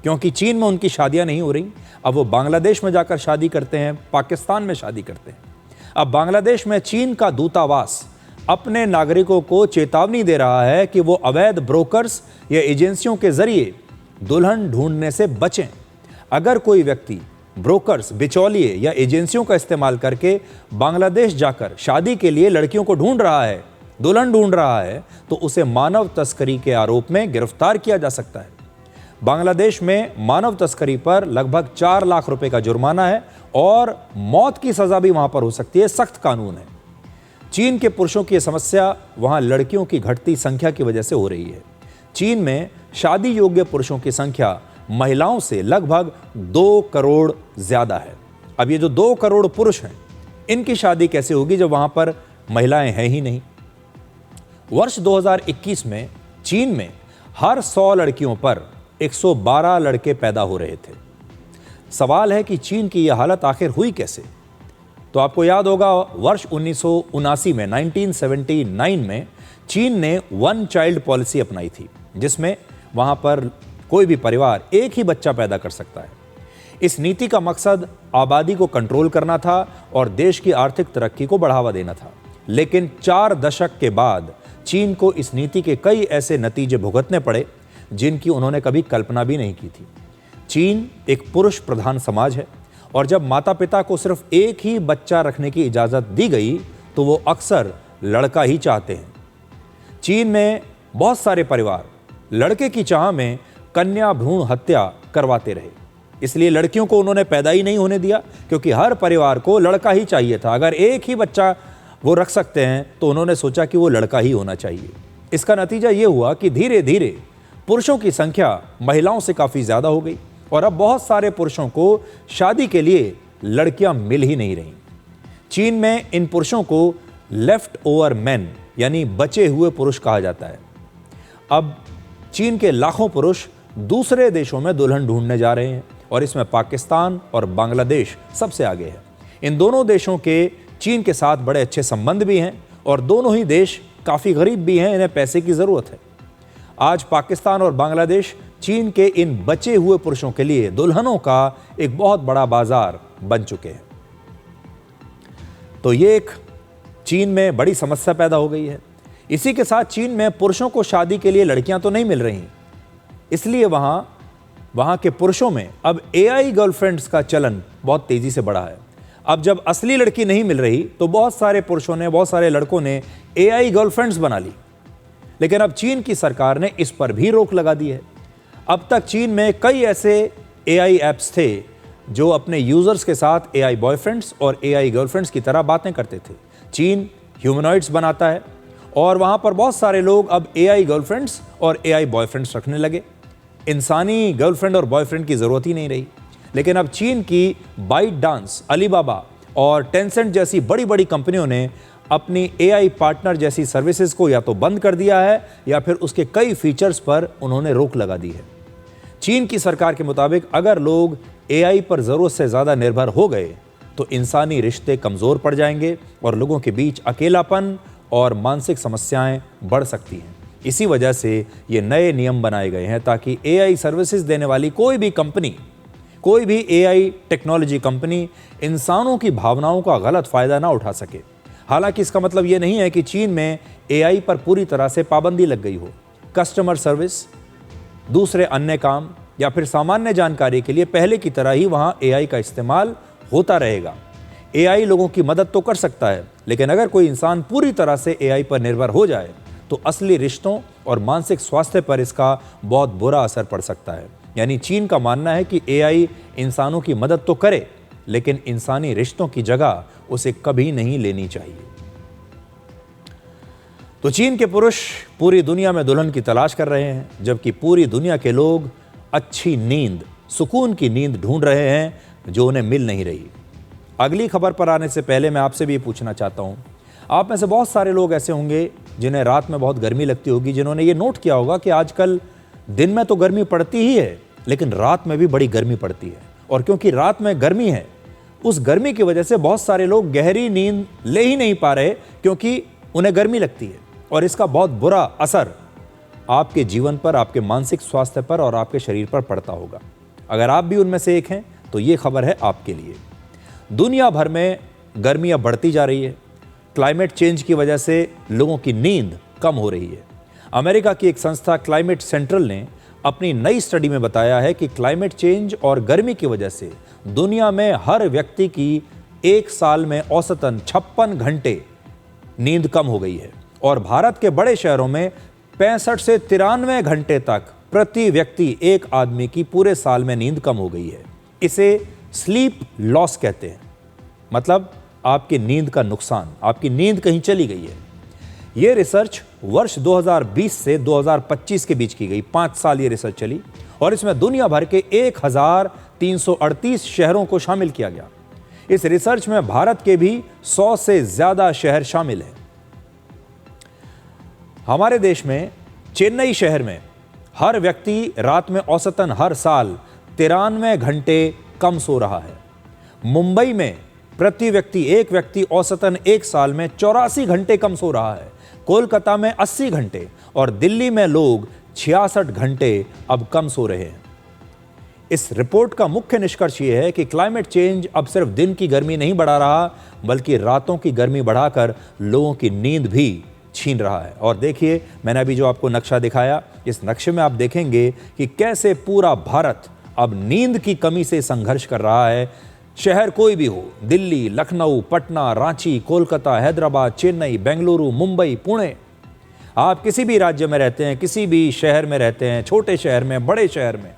क्योंकि चीन में उनकी शादियां नहीं हो रही। अब वो बांग्लादेश में जाकर शादी करते हैं, पाकिस्तान में शादी करते हैं। अब बांग्लादेश में चीन का दूतावास अपने नागरिकों को चेतावनी दे रहा है कि वो अवैध ब्रोकर्स या एजेंसियों के जरिए दुल्हन ढूंढने से बचें। अगर कोई व्यक्ति ब्रोकर्स, बिचौलिए या एजेंसियों का इस्तेमाल करके बांग्लादेश जाकर शादी के लिए लड़कियों को ढूंढ रहा है, दुल्हन ढूंढ रहा है, तो उसे मानव तस्करी के आरोप में गिरफ्तार किया जा सकता है। बांग्लादेश में मानव तस्करी पर लगभग 4 लाख रुपए का जुर्माना है और मौत की सजा भी वहां पर हो सकती है। सख्त कानून है। चीन के पुरुषों की समस्या वहां लड़कियों की घटती संख्या की वजह से हो रही है। चीन में शादी योग्य पुरुषों की संख्या महिलाओं से लगभग 2 करोड़ ज्यादा है। अब ये जो 2 करोड़ पुरुष हैं, इनकी शादी कैसे होगी जब वहां पर महिलाएं हैं ही नहीं। वर्ष 2021 में चीन में हर 100 लड़कियों पर 112 लड़के पैदा हो रहे थे। सवाल है कि चीन की यह हालत आखिर हुई कैसे। तो आपको याद होगा, वर्ष 1979 में 1979 में चीन ने 1 चाइल्ड पॉलिसी अपनाई थी, जिसमें वहां पर कोई भी परिवार एक ही बच्चा पैदा कर सकता है। इस नीति का मकसद आबादी को कंट्रोल करना था और देश की आर्थिक तरक्की को बढ़ावा देना था। लेकिन 4 दशक के बाद चीन को इस नीति के कई ऐसे नतीजे भुगतने पड़े जिनकी उन्होंने कभी कल्पना भी नहीं की थी। चीन एक पुरुष प्रधान समाज है और जब माता पिता को सिर्फ एक ही बच्चा रखने की इजाज़त दी गई तो वो अक्सर लड़का ही चाहते हैं। चीन में बहुत सारे परिवार लड़के की चाह में कन्या भ्रूण हत्या करवाते रहे, इसलिए लड़कियों को उन्होंने पैदा ही नहीं होने दिया, क्योंकि हर परिवार को लड़का ही चाहिए था। अगर एक ही बच्चा वो रख सकते हैं तो उन्होंने सोचा कि वो लड़का ही होना चाहिए। इसका नतीजा ये हुआ कि धीरे धीरे पुरुषों की संख्या महिलाओं से काफ़ी ज़्यादा हो गई और अब बहुत सारे पुरुषों को शादी के लिए लड़कियां मिल ही नहीं रहीं। चीन में इन पुरुषों को लेफ्ट ओवर मैन यानी बचे हुए पुरुष कहा जाता है। अब चीन के लाखों पुरुष दूसरे देशों में दुल्हन ढूंढने जा रहे हैं और इसमें पाकिस्तान और बांग्लादेश सबसे आगे है। इन दोनों देशों के चीन के साथ बड़े अच्छे संबंध भी हैं और दोनों ही देश काफ़ी गरीब भी हैं, इन्हें पैसे की ज़रूरत है। आज पाकिस्तान और बांग्लादेश चीन के इन बचे हुए पुरुषों के लिए दुल्हनों का एक बहुत बड़ा बाजार बन चुके हैं। तो ये एक चीन में बड़ी समस्या पैदा हो गई है। इसी के साथ चीन में पुरुषों को शादी के लिए लड़कियां तो नहीं मिल रही, इसलिए वहां के पुरुषों में अब एआई गर्लफ्रेंड्स का चलन बहुत तेजी से बढ़ा है। अब जब असली लड़की नहीं मिल रही तो बहुत सारे पुरुषों ने, बहुत सारे लड़कों ने एआई गर्लफ्रेंड्स बना ली। लेकिन अब चीन की सरकार ने इस पर भी रोक लगा दी है। अब तक चीन में कई ऐसे एआई ऐप्स थे जो अपने यूजर्स के साथ एआई बॉयफ्रेंड्स और एआई गर्लफ्रेंड्स की तरह बातें करते थे। चीन ह्यूमनॉइड्स बनाता है और वहां पर बहुत सारे लोग अब एआई गर्लफ्रेंड्स और एआई बॉयफ्रेंड्स रखने लगे। इंसानी गर्लफ्रेंड और बॉयफ्रेंड की जरूरत ही नहीं रही। लेकिन अब चीन की बाइट डांस, अलीबाबा और टेंसेंट जैसी बड़ी बड़ी कंपनियों ने अपनी एआई पार्टनर जैसी सर्विसेज को या तो बंद कर दिया है या फिर उसके कई फीचर्स पर उन्होंने रोक लगा दी है। चीन की सरकार के मुताबिक अगर लोग एआई पर जरूरत से ज्यादा निर्भर हो गए तो इंसानी रिश्ते कमजोर पड़ जाएंगे और लोगों के बीच अकेलापन और मानसिक समस्याएं बढ़ सकती हैं। इसी वजह से ये नए नियम बनाए गए हैं ताकि एआई सर्विसेज देने वाली कोई भी कंपनी, कोई भी एआई टेक्नोलॉजी कंपनी इंसानों की भावनाओं का गलत फायदा ना उठा सके। हालांकि इसका मतलब ये नहीं है कि चीन में एआई पर पूरी तरह से पाबंदी लग गई हो। कस्टमर सर्विस, दूसरे अन्य काम या फिर सामान्य जानकारी के लिए पहले की तरह ही वहां एआई का इस्तेमाल होता रहेगा। एआई लोगों की मदद तो कर सकता है, लेकिन अगर कोई इंसान पूरी तरह से एआई पर निर्भर हो जाए तो असली रिश्तों और मानसिक स्वास्थ्य पर इसका बहुत बुरा असर पड़ सकता है। यानी चीन का मानना है कि एआई इंसानों की मदद तो करे, लेकिन इंसानी रिश्तों की जगह उसे कभी नहीं लेनी चाहिए। तो चीन के पुरुष पूरी दुनिया में दुल्हन की तलाश कर रहे हैं, जबकि पूरी दुनिया के लोग अच्छी नींद, सुकून की नींद ढूंढ रहे हैं जो उन्हें मिल नहीं रही। अगली खबर पर आने से पहले मैं आपसे भी पूछना चाहता हूं, आप में से बहुत सारे लोग ऐसे होंगे जिन्हें रात में बहुत गर्मी लगती होगी, जिन्होंने ये नोट किया होगा कि आजकल दिन में तो गर्मी पड़ती ही है, लेकिन रात में भी बड़ी गर्मी पड़ती है। और क्योंकि रात में गर्मी है, उस गर्मी की वजह से बहुत सारे लोग गहरी नींद ले ही नहीं पा रहे, क्योंकि उन्हें गर्मी लगती है। और इसका बहुत बुरा असर आपके जीवन पर, आपके मानसिक स्वास्थ्य पर और आपके शरीर पर पड़ता होगा। अगर आप भी उनमें से एक हैं तो ये खबर है आपके लिए। दुनिया भर में गर्मी अब बढ़ती जा रही है। क्लाइमेट चेंज की वजह से लोगों की नींद कम हो रही है। अमेरिका की एक संस्था क्लाइमेट सेंट्रल ने अपनी नई स्टडी में बताया है कि क्लाइमेट चेंज और गर्मी की वजह से दुनिया में हर व्यक्ति की एक साल में औसतन 56 घंटे नींद कम हो गई है। और भारत के बड़े शहरों में 65 से 93 घंटे तक प्रति व्यक्ति एक आदमी की पूरे साल में नींद कम हो गई है। इसे स्लीप लॉस कहते हैं, मतलब आपकी नींद का नुकसान, आपकी नींद कहीं चली गई है। यह रिसर्च वर्ष 2020 से 2025 के बीच की गई, 5 साल ये रिसर्च चली और इसमें दुनिया भर के 1338 शहरों को शामिल किया गया। इस रिसर्च में भारत के भी 100 से ज्यादा शहर शामिल हैं। हमारे देश में चेन्नई शहर में हर व्यक्ति रात में औसतन हर साल 93 घंटे कम सो रहा है। मुंबई में प्रति व्यक्ति एक व्यक्ति औसतन एक साल में 84 घंटे कम सो रहा है। कोलकाता में 80 घंटे और दिल्ली में लोग 66 घंटे अब कम सो रहे हैं। इस रिपोर्ट का मुख्य निष्कर्ष यह है कि क्लाइमेट चेंज अब सिर्फ दिन की गर्मी नहीं बढ़ा रहा, बल्कि रातों की गर्मी बढ़ाकर लोगों की नींद भी छीन रहा है। और देखिए, मैंने अभी जो आपको नक्शा दिखाया, इस नक्शे में आप देखेंगे कि कैसे पूरा भारत अब नींद की कमी से संघर्ष कर रहा है। शहर कोई भी हो, दिल्ली, लखनऊ, पटना, रांची, कोलकाता, हैदराबाद, चेन्नई, बेंगलुरु, मुंबई, पुणे, आप किसी भी राज्य में रहते हैं, किसी भी शहर में रहते हैं, छोटे शहर में, बड़े शहर में,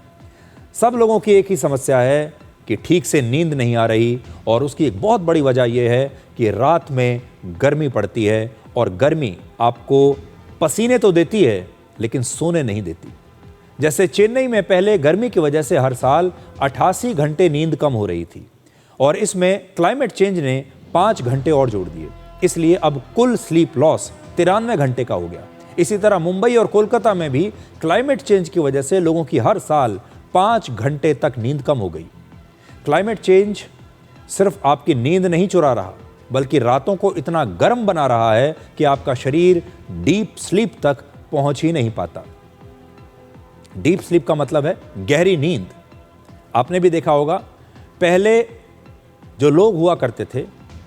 सब लोगों की एक ही समस्या है कि ठीक से नींद नहीं आ रही। और उसकी एक बहुत बड़ी वजह यह है कि रात में गर्मी पड़ती है और गर्मी आपको पसीने तो देती है, लेकिन सोने नहीं देती। जैसे चेन्नई में पहले गर्मी की वजह से हर साल 88 घंटे नींद कम हो रही थी और इसमें क्लाइमेट चेंज ने 5 घंटे और जोड़ दिए, इसलिए अब कुल स्लीप लॉस 93 घंटे का हो गया। इसी तरह मुंबई और कोलकाता में भी क्लाइमेट चेंज की वजह से लोगों की हर साल 5 घंटे तक नींद कम हो गई। क्लाइमेट चेंज सिर्फ आपकी नींद नहीं चुरा रहा, बल्कि रातों को इतना गर्म बना रहा है कि आपका शरीर डीप स्लीप तक पहुंच ही नहीं पाता। डीप स्लीप का मतलब है गहरी नींद। आपने भी देखा होगा, पहले जो लोग हुआ करते थे,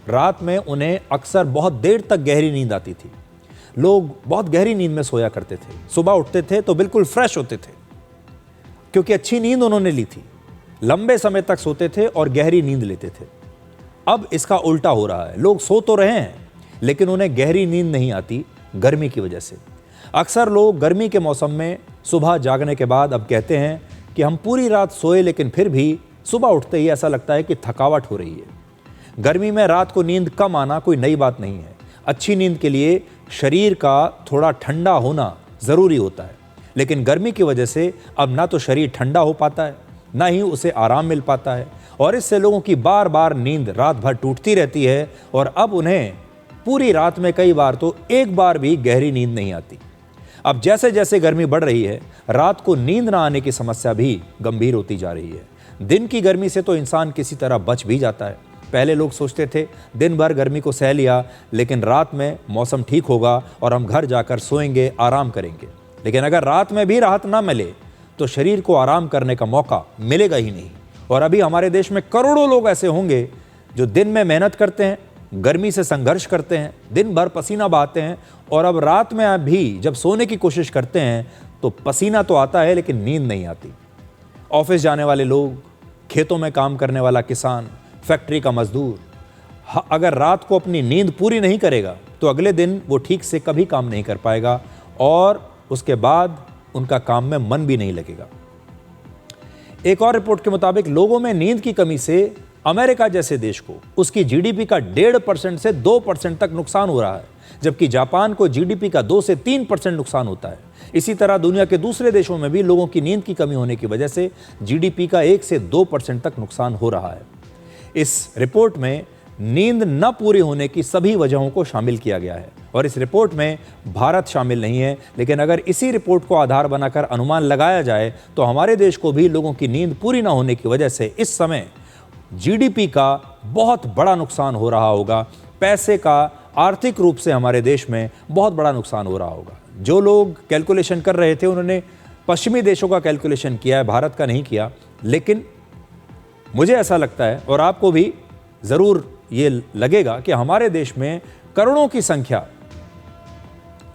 रात में उन्हें अक्सर बहुत देर तक गहरी नींद आती थी। लोग बहुत गहरी नींद में सोया करते थे, सुबह उठते थे तो बिल्कुल फ्रेश होते थे, क्योंकि अच्छी नींद उन्होंने ली थी। लंबे समय तक सोते थे और गहरी नींद लेते थे। अब इसका उल्टा हो रहा है, लोग सो तो रहे हैं लेकिन उन्हें गहरी नींद नहीं आती गर्मी की वजह से। अक्सर लोग गर्मी के मौसम में सुबह जागने के बाद अब कहते हैं कि हम पूरी रात सोए, लेकिन फिर भी सुबह उठते ही ऐसा लगता है कि थकावट हो रही है। गर्मी में रात को नींद कम आना कोई नई बात नहीं है। अच्छी नींद के लिए शरीर का थोड़ा ठंडा होना ज़रूरी होता है, लेकिन गर्मी की वजह से अब ना तो शरीर ठंडा हो पाता है, ना ही उसे आराम मिल पाता है और इससे लोगों की बार बार नींद रात भर टूटती रहती है और अब उन्हें पूरी रात में कई बार तो एक बार भी गहरी नींद नहीं आती। अब जैसे जैसे गर्मी बढ़ रही है, रात को नींद ना आने की समस्या भी गंभीर होती जा रही है। दिन की गर्मी से तो इंसान किसी तरह बच भी जाता है। पहले लोग सोचते थे दिन भर गर्मी को सह लिया, लेकिन रात में मौसम ठीक होगा और हम घर जाकर सोएंगे, आराम करेंगे। लेकिन अगर रात में भी राहत ना मिले तो शरीर को आराम करने का मौका मिलेगा ही नहीं। और अभी हमारे देश में करोड़ों लोग ऐसे होंगे जो दिन में मेहनत करते हैं, गर्मी से संघर्ष करते हैं, दिन भर पसीना बहाते हैं और अब रात में आप भी जब सोने की कोशिश करते हैं तो पसीना तो आता है लेकिन नींद नहीं आती। ऑफिस जाने वाले लोग, खेतों में काम करने वाला किसान, फैक्ट्री का मजदूर, अगर रात को अपनी नींद पूरी नहीं करेगा तो अगले दिन वो ठीक से कभी काम नहीं कर पाएगा और उसके बाद उनका काम में मन भी नहीं लगेगा। एक और रिपोर्ट के मुताबिक लोगों में नींद की कमी से अमेरिका जैसे देश को उसकी जीडीपी का 1.5% से 2% तक नुकसान हो रहा है, जबकि जापान को जीडीपी का 2 से 3% नुकसान होता है। इसी तरह दुनिया के दूसरे देशों में भी लोगों की नींद की कमी होने की वजह से जीडीपी का 1 से 2% तक नुकसान हो रहा है। इस रिपोर्ट में नींद न पूरी होने की सभी वजहों को शामिल किया गया है और इस रिपोर्ट में भारत शामिल नहीं है, लेकिन अगर इसी रिपोर्ट को आधार बनाकर अनुमान लगाया जाए तो हमारे देश को भी लोगों की नींद पूरी न होने की वजह से इस समय जीडीपी का बहुत बड़ा नुकसान हो रहा होगा। पैसे का आर्थिक रूप से हमारे देश में बहुत बड़ा नुकसान हो रहा होगा। जो लोग कैलकुलेशन कर रहे थे उन्होंने पश्चिमी देशों का कैलकुलेशन किया है, भारत का नहीं किया। लेकिन मुझे ऐसा लगता है और आपको भी ज़रूर ये लगेगा कि हमारे देश में करोड़ों की संख्या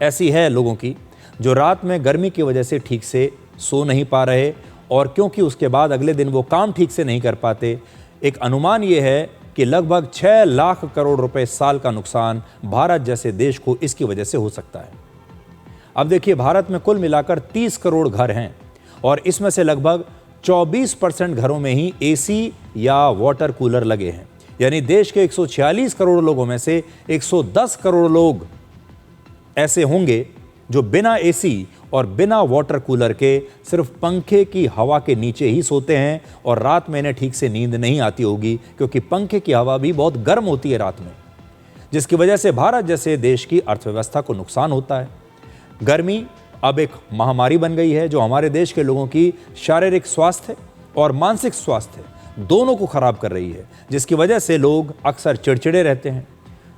ऐसी है लोगों की जो रात में गर्मी की वजह से ठीक से सो नहीं पा रहे और क्योंकि उसके बाद अगले दिन वो काम ठीक से नहीं कर पाते। एक अनुमान ये है कि लगभग 6 लाख करोड़ रुपए साल का नुकसान भारत जैसे देश को इसकी वजह से हो सकता है। अब देखिए, भारत में कुल मिलाकर 30 करोड़ घर हैं और इसमें से लगभग 24% घरों में ही एसी या वाटर कूलर लगे हैं। यानी देश के 146 करोड़ लोगों में से 110 करोड़ लोग ऐसे होंगे जो बिना एसी और बिना वाटर कूलर के सिर्फ पंखे की हवा के नीचे ही सोते हैं और रात में इन्हें ठीक से नींद नहीं आती होगी, क्योंकि पंखे की हवा भी बहुत गर्म होती है रात में, जिसकी वजह से भारत जैसे देश की अर्थव्यवस्था को नुकसान होता है। गर्मी अब एक महामारी बन गई है जो हमारे देश के लोगों की शारीरिक स्वास्थ्य और मानसिक स्वास्थ्य दोनों को खराब कर रही है, जिसकी वजह से लोग अक्सर चिड़चिड़े रहते हैं,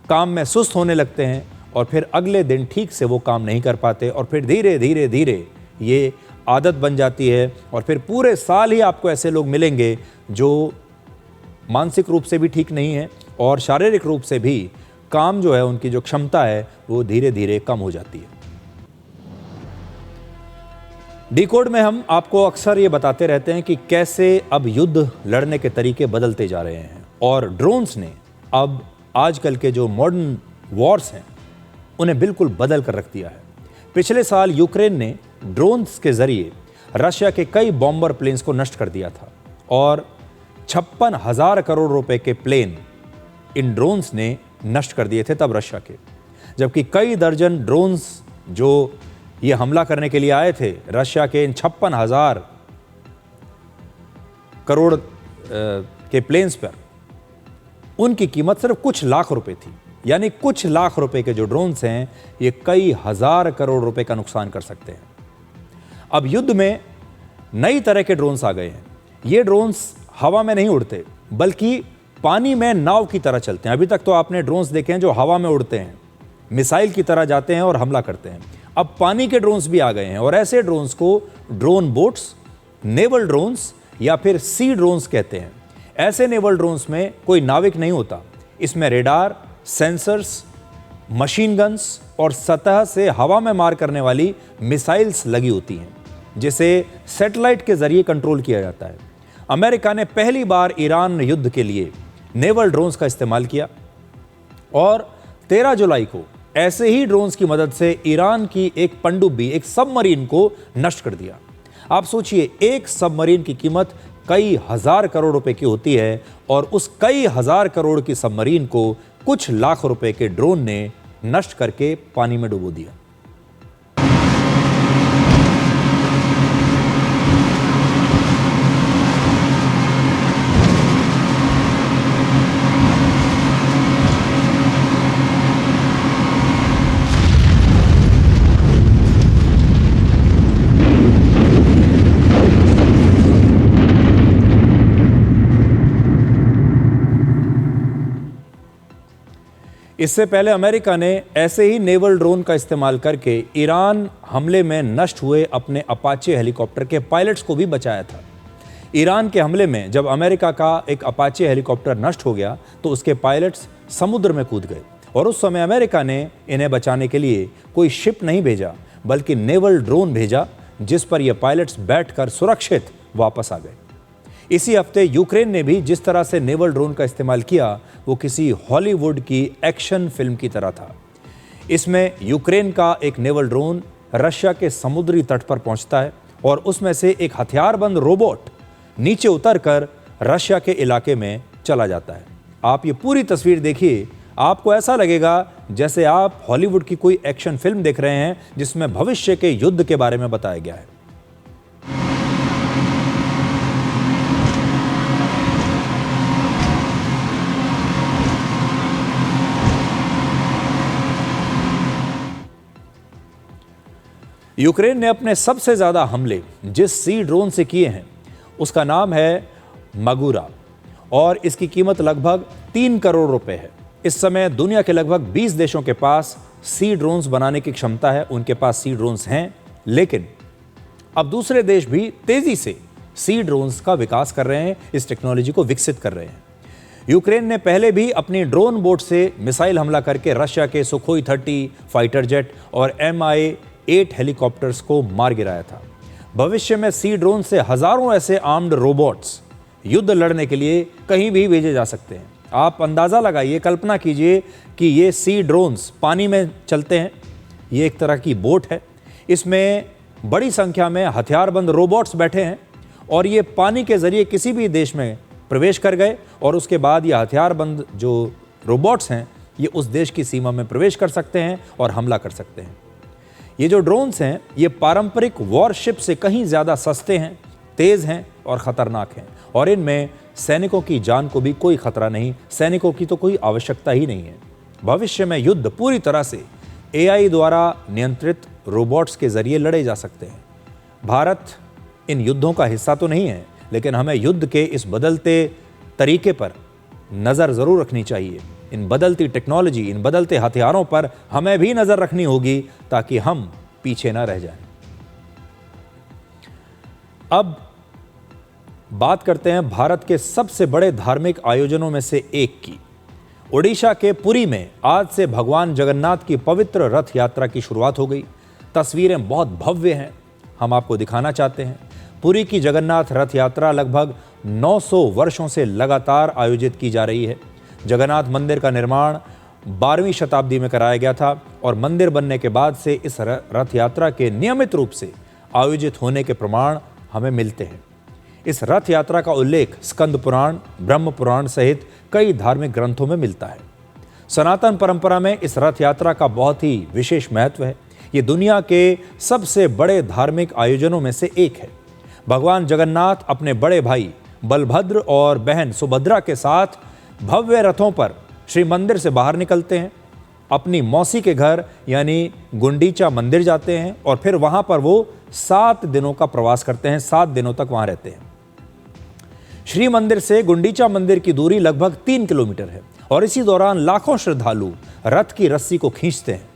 काम में सुस्त होने लगते हैं और फिर अगले दिन ठीक से वो काम नहीं कर पाते और फिर धीरे धीरे धीरे ये आदत बन जाती है और फिर पूरे साल ही आपको ऐसे लोग मिलेंगे जो मानसिक रूप से भी ठीक नहीं है और शारीरिक रूप से भी काम जो है उनकी जो क्षमता है वो धीरे धीरे कम हो जाती है। डिकोड में हम आपको अक्सर ये बताते रहते हैं कि कैसे अब युद्ध लड़ने के तरीके बदलते जा रहे हैं और ड्रोन्स ने अब आजकल के जो मॉडर्न वॉर्स हैं उन्हें बिल्कुल बदल कर रख दिया है। पिछले साल यूक्रेन ने ड्रोन्स के जरिए रशिया के कई बॉम्बर प्लेन्स को नष्ट कर दिया था और 56,000 करोड़ रुपए के प्लेन इन ड्रोन्स ने नष्ट कर दिए थे तब रशिया के, जबकि कई दर्जन ड्रोन्स जो ये हमला करने के लिए आए थे रशिया के इन 56,000 करोड़ के प्लेन्स पर, उनकी कीमत सिर्फ कुछ लाख रुपए थी। यानी कुछ लाख रुपए के जो ड्रोन्स हैं ये कई हजार करोड़ रुपए का नुकसान कर सकते हैं। अब युद्ध में नई तरह के ड्रोन्स आ गए हैं। ये ड्रोन्स हवा में नहीं उड़ते बल्कि पानी में नाव की तरह चलते हैं। अभी तक तो आपने ड्रोन्स देखे हैं जो हवा में उड़ते हैं, मिसाइल की तरह जाते हैं और हमला करते हैं। अब पानी के ड्रोन्स भी आ गए हैं और ऐसे ड्रोन्स को ड्रोन बोट्स, नेवल ड्रोन्स या फिर सी ड्रोन्स कहते हैं। ऐसे नेवल ड्रोन्स में कोई नाविक नहीं होता, इसमें रेडार, सेंसर्स, मशीन गन्स और सतह से हवा में मार करने वाली मिसाइल्स लगी होती हैं, जिसे सैटेलाइट के जरिए कंट्रोल किया जाता है। अमेरिका ने पहली बार ईरान युद्ध के लिए नेवल ड्रोन्स का इस्तेमाल किया और 13 जुलाई को ऐसे ही ड्रोन्स की मदद से ईरान की एक पनडुब्बी, एक सबमरीन को नष्ट कर दिया। आप सोचिए, एक सबमरीन की कीमत कई हजार करोड़ रुपए की होती है और उस कई हजार करोड़ की सबमरीन को कुछ लाख रुपए के ड्रोन ने नष्ट करके पानी में डुबो दिया। इससे पहले अमेरिका ने ऐसे ही नेवल ड्रोन का इस्तेमाल करके ईरान हमले में नष्ट हुए अपने अपाचे हेलीकॉप्टर के पायलट्स को भी बचाया था। ईरान के हमले में जब अमेरिका का एक अपाचे हेलीकॉप्टर नष्ट हो गया तो उसके पायलट्स समुद्र में कूद गए और उस समय अमेरिका ने इन्हें बचाने के लिए कोई शिप नहीं भेजा बल्कि नेवल ड्रोन भेजा, जिस पर ये पायलट्स बैठकर सुरक्षित वापस आ गए। इसी हफ्ते यूक्रेन ने भी जिस तरह से नेवल ड्रोन का इस्तेमाल किया वो किसी हॉलीवुड की एक्शन फिल्म की तरह था। इसमें यूक्रेन का एक नेवल ड्रोन रशिया के समुद्री तट पर पहुंचता है और उसमें से एक हथियारबंद रोबोट नीचे उतरकर रशिया के इलाके में चला जाता है। आप ये पूरी तस्वीर देखिए, आपको ऐसा लगेगा जैसे आप हॉलीवुड की कोई एक्शन फिल्म देख रहे हैं जिसमें भविष्य के युद्ध के बारे में बताया गया है। यूक्रेन ने अपने सबसे ज्यादा हमले जिस सी ड्रोन से किए हैं उसका नाम है मगुरा और इसकी कीमत लगभग 3 करोड़ रुपए है। इस समय दुनिया के लगभग 20 देशों के पास सी ड्रोन्स बनाने की क्षमता है, उनके पास सी ड्रोन्स हैं, लेकिन अब दूसरे देश भी तेजी से सी ड्रोन्स का विकास कर रहे हैं, इस टेक्नोलॉजी को विकसित कर रहे हैं। यूक्रेन ने पहले भी अपनी ड्रोन बोट से मिसाइल हमला करके रशिया के सुखोई 30 फाइटर जेट और MI-8 हेलीकॉप्टर्स को मार गिराया था। भविष्य में सी ड्रोन से हजारों ऐसे आर्म्ड रोबोट्स युद्ध लड़ने के लिए कहीं भी भेजे जा सकते हैं। आप अंदाजा लगाइए, कल्पना कीजिए कि ये सी ड्रोन्स पानी में चलते हैं, ये एक तरह की बोट है, इसमें बड़ी संख्या में हथियारबंद रोबोट्स बैठे हैं और ये पानी के जरिए किसी भी देश में प्रवेश कर गए और उसके बाद ये हथियारबंद जो रोबोट्स हैं ये उस देश की सीमा में प्रवेश कर सकते हैं और हमला कर सकते हैं। ये जो ड्रोन्स हैं ये पारंपरिक वॉरशिप से कहीं ज़्यादा सस्ते हैं, तेज़ हैं और ख़तरनाक हैं और इनमें सैनिकों की जान को भी कोई खतरा नहीं, सैनिकों की तो कोई आवश्यकता ही नहीं है। भविष्य में युद्ध पूरी तरह से AI द्वारा नियंत्रित रोबोट्स के जरिए लड़े जा सकते हैं। भारत इन युद्धों का हिस्सा तो नहीं है, लेकिन हमें युद्ध के इस बदलते तरीके पर नज़र ज़रूर रखनी चाहिए। इन बदलती टेक्नोलॉजी, इन बदलते हथियारों पर हमें भी नज़र रखनी होगी ताकि हम पीछे ना रह जाएं। अब बात करते हैं भारत के सबसे बड़े धार्मिक आयोजनों में से एक की। ओडिशा के पुरी में आज से भगवान जगन्नाथ की पवित्र रथ यात्रा की शुरुआत हो गई। तस्वीरें बहुत भव्य हैं, हम आपको दिखाना चाहते हैं। पुरी की जगन्नाथ रथ यात्रा लगभग 900 वर्षों से लगातार आयोजित की जा रही है। जगन्नाथ मंदिर का निर्माण 12वीं शताब्दी में कराया गया था और मंदिर बनने के बाद से इस रथ यात्रा के नियमित रूप से आयोजित होने के प्रमाण हमें मिलते हैं। इस रथ यात्रा का उल्लेख स्कंद पुराण, ब्रह्म पुराण सहित कई धार्मिक ग्रंथों में मिलता है। सनातन परंपरा में इस रथ यात्रा का बहुत ही विशेष महत्व है। ये दुनिया के सबसे बड़े धार्मिक आयोजनों में से एक है। भगवान जगन्नाथ अपने बड़े भाई बलभद्र और बहन सुभद्रा के साथ भव्य रथों पर श्री मंदिर से बाहर निकलते हैं, अपनी मौसी के घर यानी गुंडीचा मंदिर जाते हैं और फिर वहां पर वो 7 दिनों का प्रवास करते हैं, 7 दिनों तक वहां रहते हैं। श्री मंदिर से गुंडीचा मंदिर की दूरी लगभग 3 किलोमीटर है और इसी दौरान लाखों श्रद्धालु रथ की रस्सी को खींचते हैं।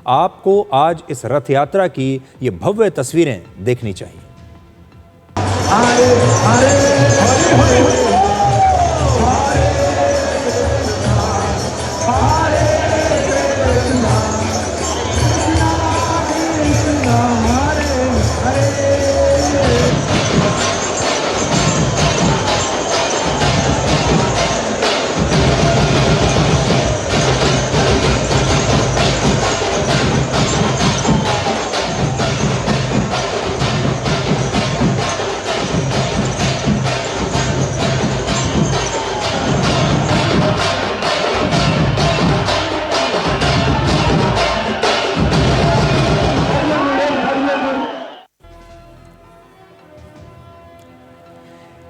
आपको आज इस रथ यात्रा की ये भव्य तस्वीरें देखनी चाहिए।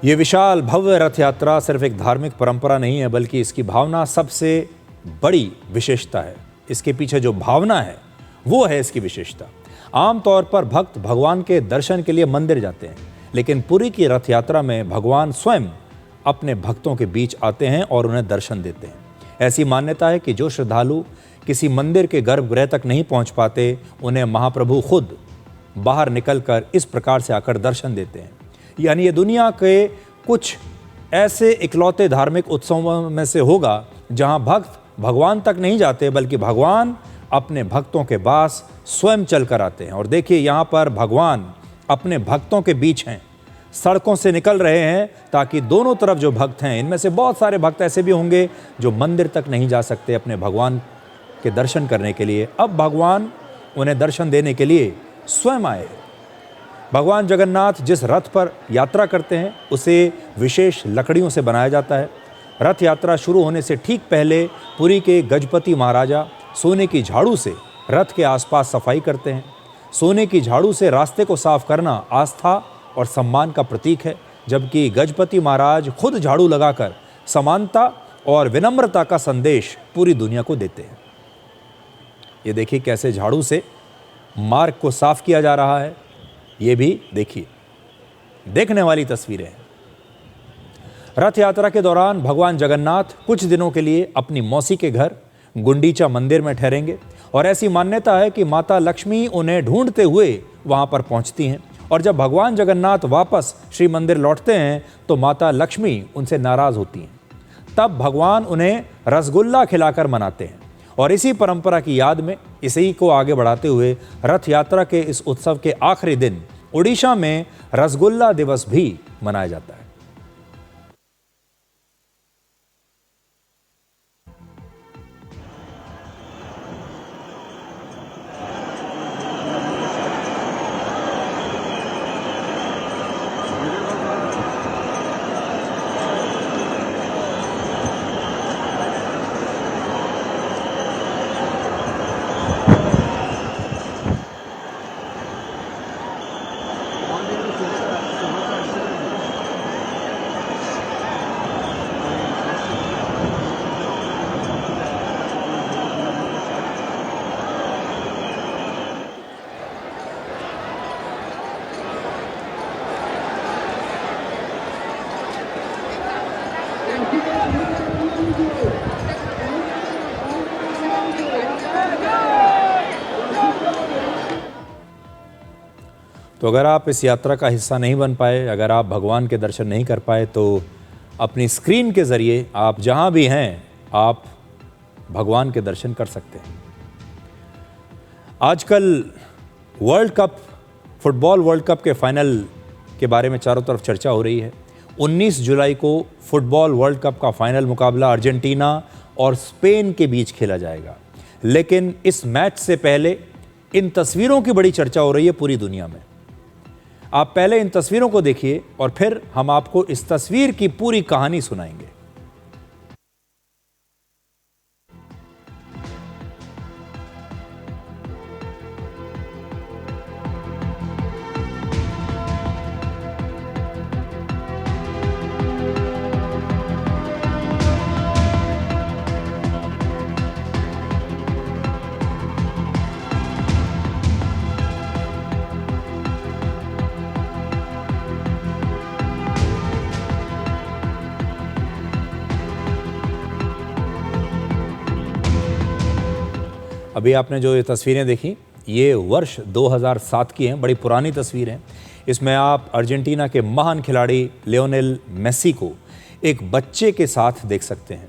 ये विशाल भव्य रथ यात्रा सिर्फ एक धार्मिक परंपरा नहीं है, बल्कि इसकी भावना सबसे बड़ी विशेषता है। इसके पीछे जो भावना है वो है इसकी विशेषता। आमतौर पर भक्त भगवान के दर्शन के लिए मंदिर जाते हैं, लेकिन पुरी की रथ यात्रा में भगवान स्वयं अपने भक्तों के बीच आते हैं और उन्हें दर्शन देते हैं। ऐसी मान्यता है कि जो श्रद्धालु किसी मंदिर के गर्भगृह तक नहीं पहुंच पाते, उन्हें महाप्रभु खुद बाहर निकलकर इस प्रकार से आकर दर्शन देते हैं। यानी ये दुनिया के कुछ ऐसे इकलौते धार्मिक उत्सवों में से होगा जहां भक्त भगवान तक नहीं जाते, बल्कि भगवान अपने भक्तों के पास स्वयं चलकर आते हैं। और देखिए, यहाँ पर भगवान अपने भक्तों के बीच हैं। सड़कों से निकल रहे हैं ताकि दोनों तरफ जो भक्त हैं, इनमें से बहुत सारे भक्त ऐसे भी होंगे जो मंदिर तक नहीं जा सकते अपने भगवान के दर्शन करने के लिए, अब भगवान उन्हें दर्शन देने के लिए स्वयं आए। भगवान जगन्नाथ जिस रथ पर यात्रा करते हैं उसे विशेष लकड़ियों से बनाया जाता है। रथ यात्रा शुरू होने से ठीक पहले पुरी के गजपति महाराजा सोने की झाड़ू से रथ के आसपास सफाई करते हैं। सोने की झाड़ू से रास्ते को साफ करना आस्था और सम्मान का प्रतीक है, जबकि गजपति महाराज खुद झाड़ू लगाकर समानता और विनम्रता का संदेश पूरी दुनिया को देते हैं। ये देखिए कैसे झाड़ू से मार्ग को साफ किया जा रहा है। ये भी देखिए, देखने वाली तस्वीरें हैं। रथ यात्रा के दौरान भगवान जगन्नाथ कुछ दिनों के लिए अपनी मौसी के घर गुंडीचा मंदिर में ठहरेंगे और ऐसी मान्यता है कि माता लक्ष्मी उन्हें ढूंढते हुए वहां पर पहुंचती हैं और जब भगवान जगन्नाथ वापस श्री मंदिर लौटते हैं तो माता लक्ष्मी उनसे नाराज होती हैं। तब भगवान उन्हें रसगुल्ला खिलाकर मनाते हैं और इसी परंपरा की याद में इसी को आगे बढ़ाते हुए रथ यात्रा के इस उत्सव के आखिरी दिन ओडिशा में रसगुल्ला दिवस भी मनाया जाता है। तो अगर आप इस यात्रा का हिस्सा नहीं बन पाए, अगर आप भगवान के दर्शन नहीं कर पाए, तो अपनी स्क्रीन के ज़रिए आप जहां भी हैं आप भगवान के दर्शन कर सकते हैं। आजकल world cup, football world cup के फाइनल के बारे में चारों तरफ चर्चा हो रही है। 19 जुलाई को फुटबॉल वर्ल्ड कप का फाइनल मुकाबला अर्जेंटीना और स्पेन के बीच खेला जाएगा, लेकिन इस मैच से पहले इन तस्वीरों की बड़ी चर्चा हो रही है पूरी दुनिया में। आप पहले इन तस्वीरों को देखिए और फिर हम आपको इस तस्वीर की पूरी कहानी सुनाएंगे। अभी आपने जो ये तस्वीरें देखी, ये वर्ष 2007 की हैं, बड़ी पुरानी तस्वीर हैं। इसमें आप अर्जेंटीना के महान खिलाड़ी लियोनेल मेसी को एक बच्चे के साथ देख सकते हैं।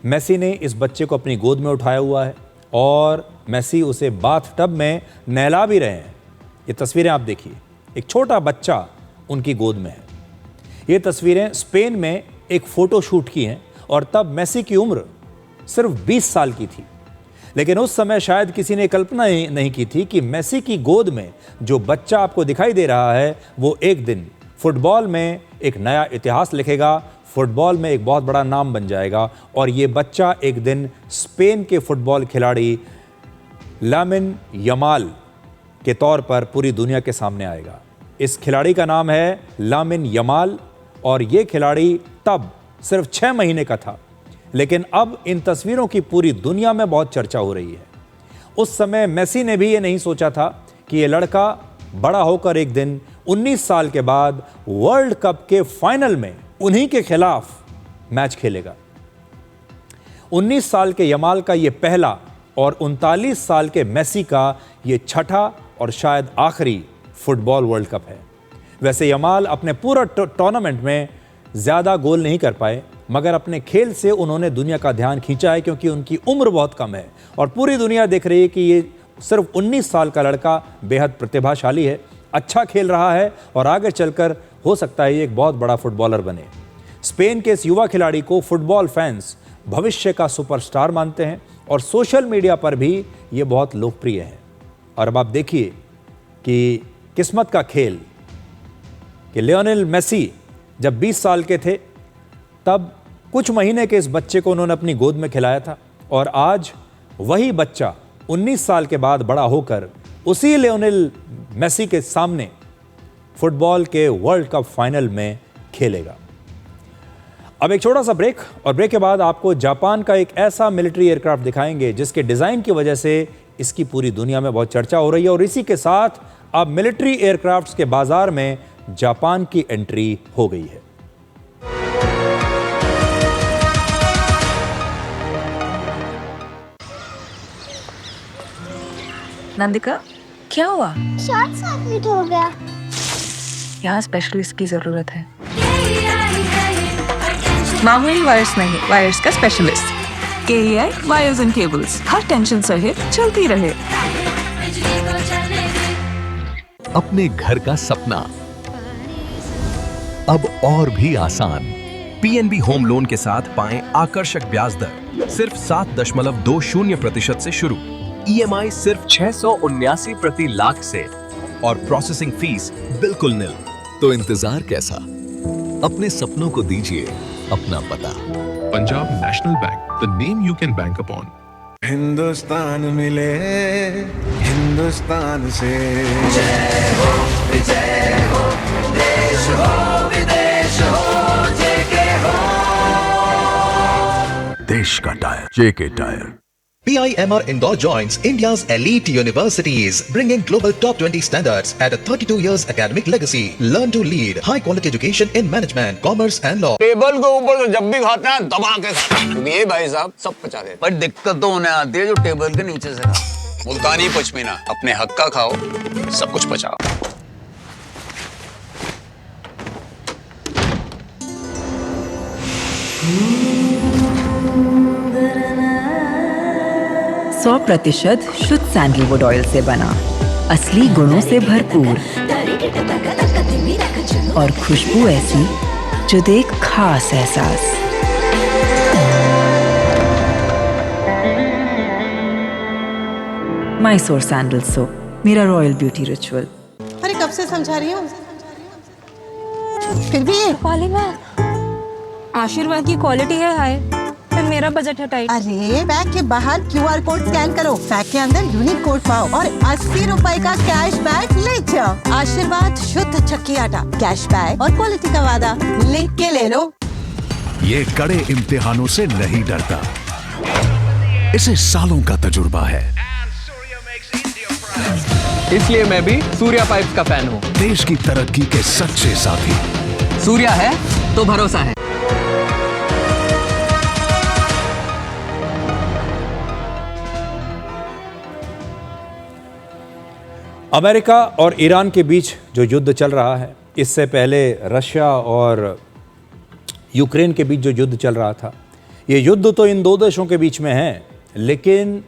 मेसी ने इस बच्चे को अपनी गोद में उठाया हुआ है और मेसी उसे बाथ टब में नहला भी रहे हैं। ये तस्वीरें आप देखिए, एक छोटा बच्चा उनकी गोद में है। ये तस्वीरें स्पेन में एक फ़ोटो शूट की हैं और तब मेसी की उम्र सिर्फ 20 साल की थी। लेकिन उस समय शायद किसी ने कल्पना ही नहीं की थी कि मेसी की गोद में जो बच्चा आपको दिखाई दे रहा है वो एक दिन फुटबॉल में एक नया इतिहास लिखेगा, फुटबॉल में एक बहुत बड़ा नाम बन जाएगा और ये बच्चा एक दिन स्पेन के फुटबॉल खिलाड़ी लामिन यमाल के तौर पर पूरी दुनिया के सामने आएगा। इस खिलाड़ी का नाम है लामिन यमाल और ये खिलाड़ी तब सिर्फ 6 महीने का था, लेकिन अब इन तस्वीरों की पूरी दुनिया में बहुत चर्चा हो रही है। उस समय मेसी ने भी ये नहीं सोचा था कि ये लड़का बड़ा होकर एक दिन 19 साल के बाद वर्ल्ड कप के फाइनल में उन्हीं के खिलाफ मैच खेलेगा। 19 साल के यमाल का ये पहला और 39 साल के मेसी का ये छठा और शायद आखिरी फुटबॉल वर्ल्ड कप है। वैसे यमाल अपने पूरा टूर्नामेंट में ज़्यादा गोल नहीं कर पाए, मगर अपने खेल से उन्होंने दुनिया का ध्यान खींचा है क्योंकि उनकी उम्र बहुत कम है और पूरी दुनिया देख रही है कि ये सिर्फ 19 साल का लड़का बेहद प्रतिभाशाली है, अच्छा खेल रहा है और आगे चलकर हो सकता है ये एक बहुत बड़ा फुटबॉलर बने। स्पेन के इस युवा खिलाड़ी को फुटबॉल फैंस भविष्य का सुपरस्टार मानते हैं और सोशल मीडिया पर भी ये बहुत लोकप्रिय है। और अब आप देखिए कि किस्मत का खेल कि लियोनेल मेसी जब 20 साल के थे तब कुछ महीने के इस बच्चे को उन्होंने अपनी गोद में खिलाया था और आज वही बच्चा 19 साल के बाद बड़ा होकर उसी लियोनेल मेसी के सामने फुटबॉल के वर्ल्ड कप फाइनल में खेलेगा। अब एक छोटा सा ब्रेक और ब्रेक के बाद आपको जापान का एक ऐसा मिलिट्री एयरक्राफ्ट दिखाएंगे जिसके डिजाइन की वजह से इसकी पूरी दुनिया में बहुत चर्चा हो रही है और इसी के साथ अब मिलिट्री एयरक्राफ्ट्स के बाजार में जापान की एंट्री हो गई है। नंदिका, क्या हुआ? शॉर्ट सर्किट हो गया। यहाँ स्पेशलिस्ट की जरूरत है। मामूली वायर्स नहीं, वायर्स का specialist. KEI wires and cables, her tension सहे चलती रहे। अपने घर का सपना अब और भी आसान। PNB होम लोन के साथ पाएं आकर्षक ब्याज दर सिर्फ 7.20% से शुरू। EMI सिर्फ 679 प्रति लाख से और प्रोसेसिंग फीस बिल्कुल निल। तो इंतजार कैसा? अपने सपनों को दीजिए अपना पता। Punjab national bank, the name you can bank upon. Hindustan मिले हिंदुस्तान से। जय हो देश हो विदेश हो जेके हो। देश का tyre JK tyre. PIMR Indore joins India's elite universities, bringing global top 20 standards at a 32 years academic legacy. Learn to lead high quality education in management, commerce and law. Table के ऊपर तो जब भी खाता है दबा के खाता है। ये भाई साहब सब पचा देते। पर दिक्कत तो उन्हें आती है जो टेबल के नीचे से खाता। मुल्तानी पश्मीना, अपने हक का खाओ, सब कुछ पचाओ। सौ % शुद्ध सैंडलवुड ऑयल से बना, असली गुणों से भरपूर और खुशबू ऐसी जो दे एक खास एहसास। मैसूर सैंडल सोप, मेरा रॉयल ब्यूटी रिचुअल। अरे कब से समझा रही हूँ, फिर भी आशीर्वाद की क्वालिटी है हाय, फिर मेरा बजट है टाइट। अरे बैग के बाहर QR कोड स्कैन करो, बैग के अंदर यूनिक कोड पाओ और 80 रुपए का कैश बैक ले जाओ। आशीर्वाद शुद्ध चक्की आटा, कैश बैक और क्वालिटी का वादा, लिख के ले लो। ये कड़े इम्तिहानों से नहीं डरता, इसे सालों का तजुर्बा है। इसलिए मैं भी सूर्या पाइप्स का फैन हूँ। देश की तरक्की के सच्चे साथी। सूर्या है तो भरोसा है। अमेरिका और ईरान के बीच जो युद्ध चल रहा है, इससे पहले रशिया और यूक्रेन के बीच जो युद्ध चल रहा था, ये युद्ध तो इन दो देशों के बीच में है, लेकिन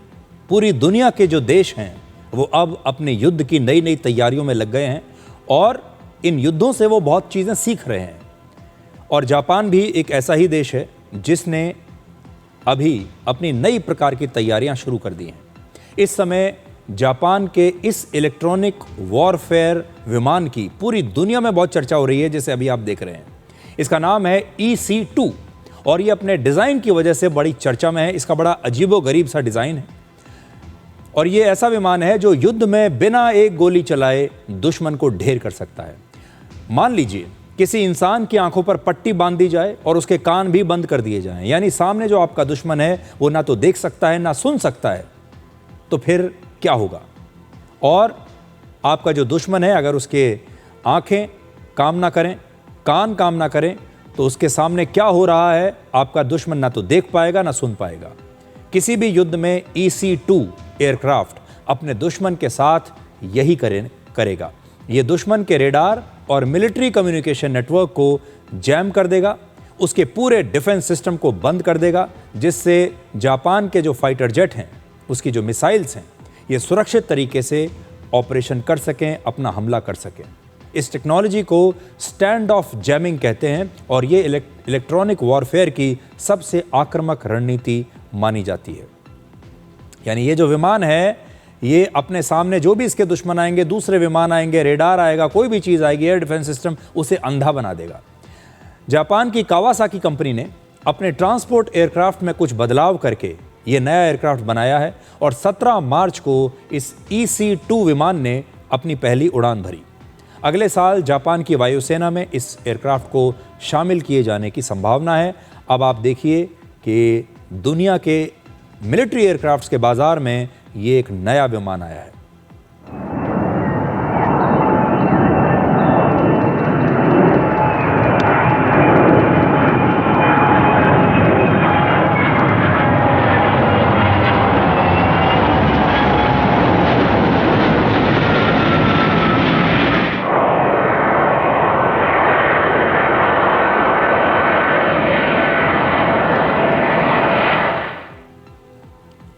पूरी दुनिया के जो देश हैं वो अब अपने युद्ध की नई नई तैयारियों में लग गए हैं और इन युद्धों से वो बहुत चीज़ें सीख रहे हैं। और जापान भी एक ऐसा ही देश है जिसने अभी अपनी नई प्रकार की तैयारियां शुरू कर दी हैं। इस समय जापान के इस इलेक्ट्रॉनिक वॉरफेयर विमान की पूरी दुनिया में बहुत चर्चा हो रही है, जैसे अभी आप देख रहे हैं। इसका नाम है EC-2 और ये अपने डिज़ाइन की वजह से बड़ी चर्चा में है। इसका बड़ा अजीबोगरीब सा डिज़ाइन है और ये ऐसा विमान है जो युद्ध में बिना एक गोली चलाए दुश्मन को ढेर कर सकता है। मान लीजिए किसी इंसान की आंखों पर पट्टी बांध दी जाए और उसके कान भी बंद कर दिए जाएं, यानी सामने जो आपका दुश्मन है वो ना तो देख सकता है ना सुन सकता है, तो फिर क्या होगा? और आपका जो दुश्मन है अगर उसके आंखें काम ना करें, कान काम ना करें, तो उसके सामने क्या हो रहा है आपका दुश्मन ना तो देख पाएगा ना सुन पाएगा। किसी भी युद्ध में EC-2 एयरक्राफ्ट अपने दुश्मन के साथ यही करेगा। ये दुश्मन के रेडार और मिलिट्री कम्युनिकेशन नेटवर्क को जैम कर देगा, उसके पूरे डिफेंस सिस्टम को बंद कर देगा, जिससे जापान के जो फाइटर जेट हैं, उसकी जो मिसाइल्स हैं, ये सुरक्षित तरीके से ऑपरेशन कर सकें, अपना हमला कर सकें। इस टेक्नोलॉजी को स्टैंड ऑफ जैमिंग कहते हैं और ये इलेक्ट्रॉनिक वॉरफेयर की सबसे आक्रामक रणनीति मानी जाती है। यानी ये जो विमान है, ये अपने सामने जो भी इसके दुश्मन आएंगे, दूसरे विमान आएंगे, रेडार आएगा, कोई भी चीज़ आएगी, एयर डिफेंस सिस्टम, उसे अंधा बना देगा। जापान की कावासाकी कंपनी ने अपने ट्रांसपोर्ट एयरक्राफ्ट में कुछ बदलाव करके ये नया एयरक्राफ्ट बनाया है और 17 मार्च को इस EC-2 विमान ने अपनी पहली उड़ान भरी। अगले साल जापान की वायुसेना में इस एयरक्राफ्ट को शामिल किए जाने की संभावना है। अब आप देखिए कि दुनिया के मिलिट्री एयरक्राफ्ट्स के बाजार में ये एक नया विमान आया है।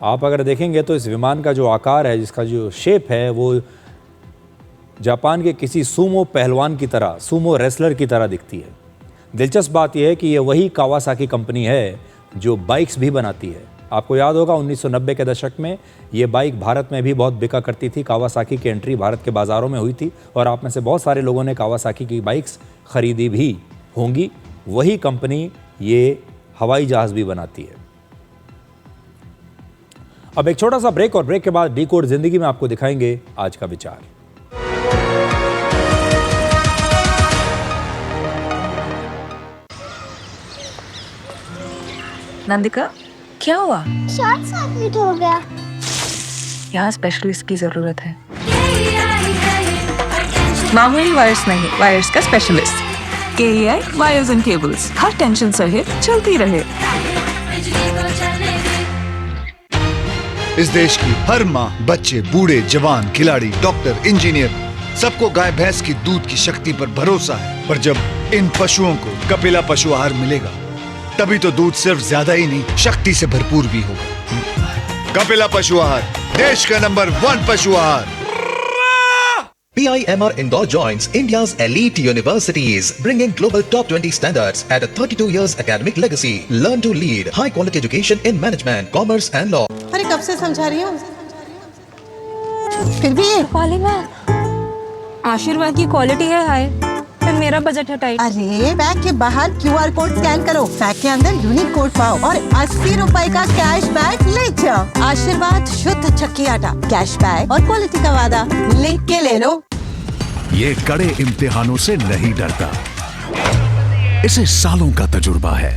आप अगर देखेंगे तो इस विमान का जो आकार है, जिसका जो शेप है, वो जापान के किसी सूमो पहलवान की तरह, सूमो रेसलर की तरह दिखती है। दिलचस्प बात यह है कि ये वही कावासाकी कंपनी है जो बाइक्स भी बनाती है। आपको याद होगा 1990 के दशक में ये बाइक भारत में भी बहुत बिका करती थी। कावासाकी की एंट्री भारत के बाज़ारों में हुई थी और आप में से बहुत सारे लोगों ने कावासाकी की बाइक्स खरीदी भी होंगी। वही कंपनी ये हवाई जहाज़ भी बनाती है। अब एक छोटा सा ब्रेक और ब्रेक के बाद डिकोड जिंदगी में आपको दिखाएंगे आज का विचार। नंदिका, क्या हुआ? शॉर्ट सर्किट हो गया। यहाँ स्पेशलिस्ट की जरूरत है। मामूली वायर्स नहीं, वायर्स का specialist. KEI wires and cables, her tension सहे चलती रहे। इस देश की हर माँ, बच्चे, बूढ़े, जवान, खिलाड़ी, डॉक्टर, इंजीनियर, सबको गाय भैंस की दूध की शक्ति पर भरोसा है। पर जब इन पशुओं को कपिला पशु आहार मिलेगा, तभी तो दूध सिर्फ ज्यादा ही नहीं, शक्ति से भरपूर भी होगा। कपिला पशु आहार, देश का नंबर 1 पशु आहार। PIMR Indore joins India's elite universities, bringing global top 20 standards at a 32 years academic legacy. Learn to lead, high quality education in management, commerce and law. अरे कब से समझा रही हूँ, फिर भी आशीर्वाद की क्वालिटी है हाय, पर मेरा बजट है टाइट। अरे बैग के बाहर QR कोड स्कैन करो, बैग के अंदर यूनिक कोड पाओ और 80 रुपए का कैश बैक ले जाओ। आशीर्वाद शुद्ध चक्की आटा, कैश बैक और क्वालिटी का वादा, लिख के ले लो। ये कड़े इम्तिहानों से नहीं डरता, इसे सालों का तजुर्बा है।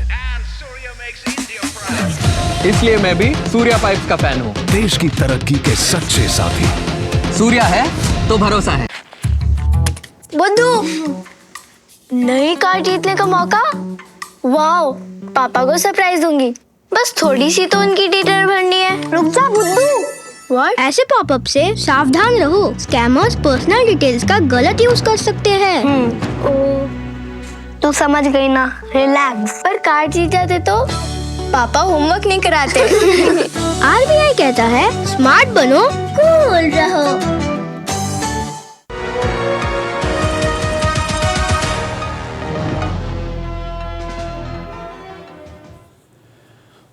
इसलिए मैं भी सूर्या पाइप्स का फैन हूँ। देश की तरक्की के सच्चे साथी। सूर्या है तो भरोसा है। बुद्धू, नई कार जीतने का मौका। वाओ, पापा को सरप्राइज दूंगी। बस थोड़ी सी तो उनकी डिटेल भरनी है। रुक जा बुद्धू। व्हाट? ऐसे पॉपअप से सावधान रहो, स्कैमर्स पर्सनल डिटेल्स का गलत यूज कर सकते हैं। तो समझ गई ना, रिलैक्स। पर कार जीत जाते तो पापा होमवर्क नहीं कराते। RBI कहता है स्मार्ट बनो, कूल रहो।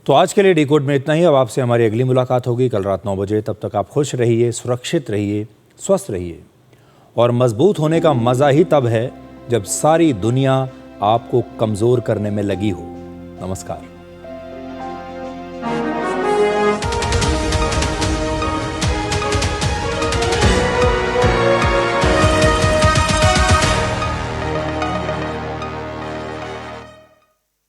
तो आज के लिए डिकोड में इतना ही। अब आपसे हमारी अगली मुलाकात होगी कल रात 9 बजे। तब तक आप खुश रहिए, सुरक्षित रहिए, स्वस्थ रहिए। और मजबूत होने का मज़ा ही तब है जब सारी दुनिया आपको कमज़ोर करने में लगी हो। नमस्कार।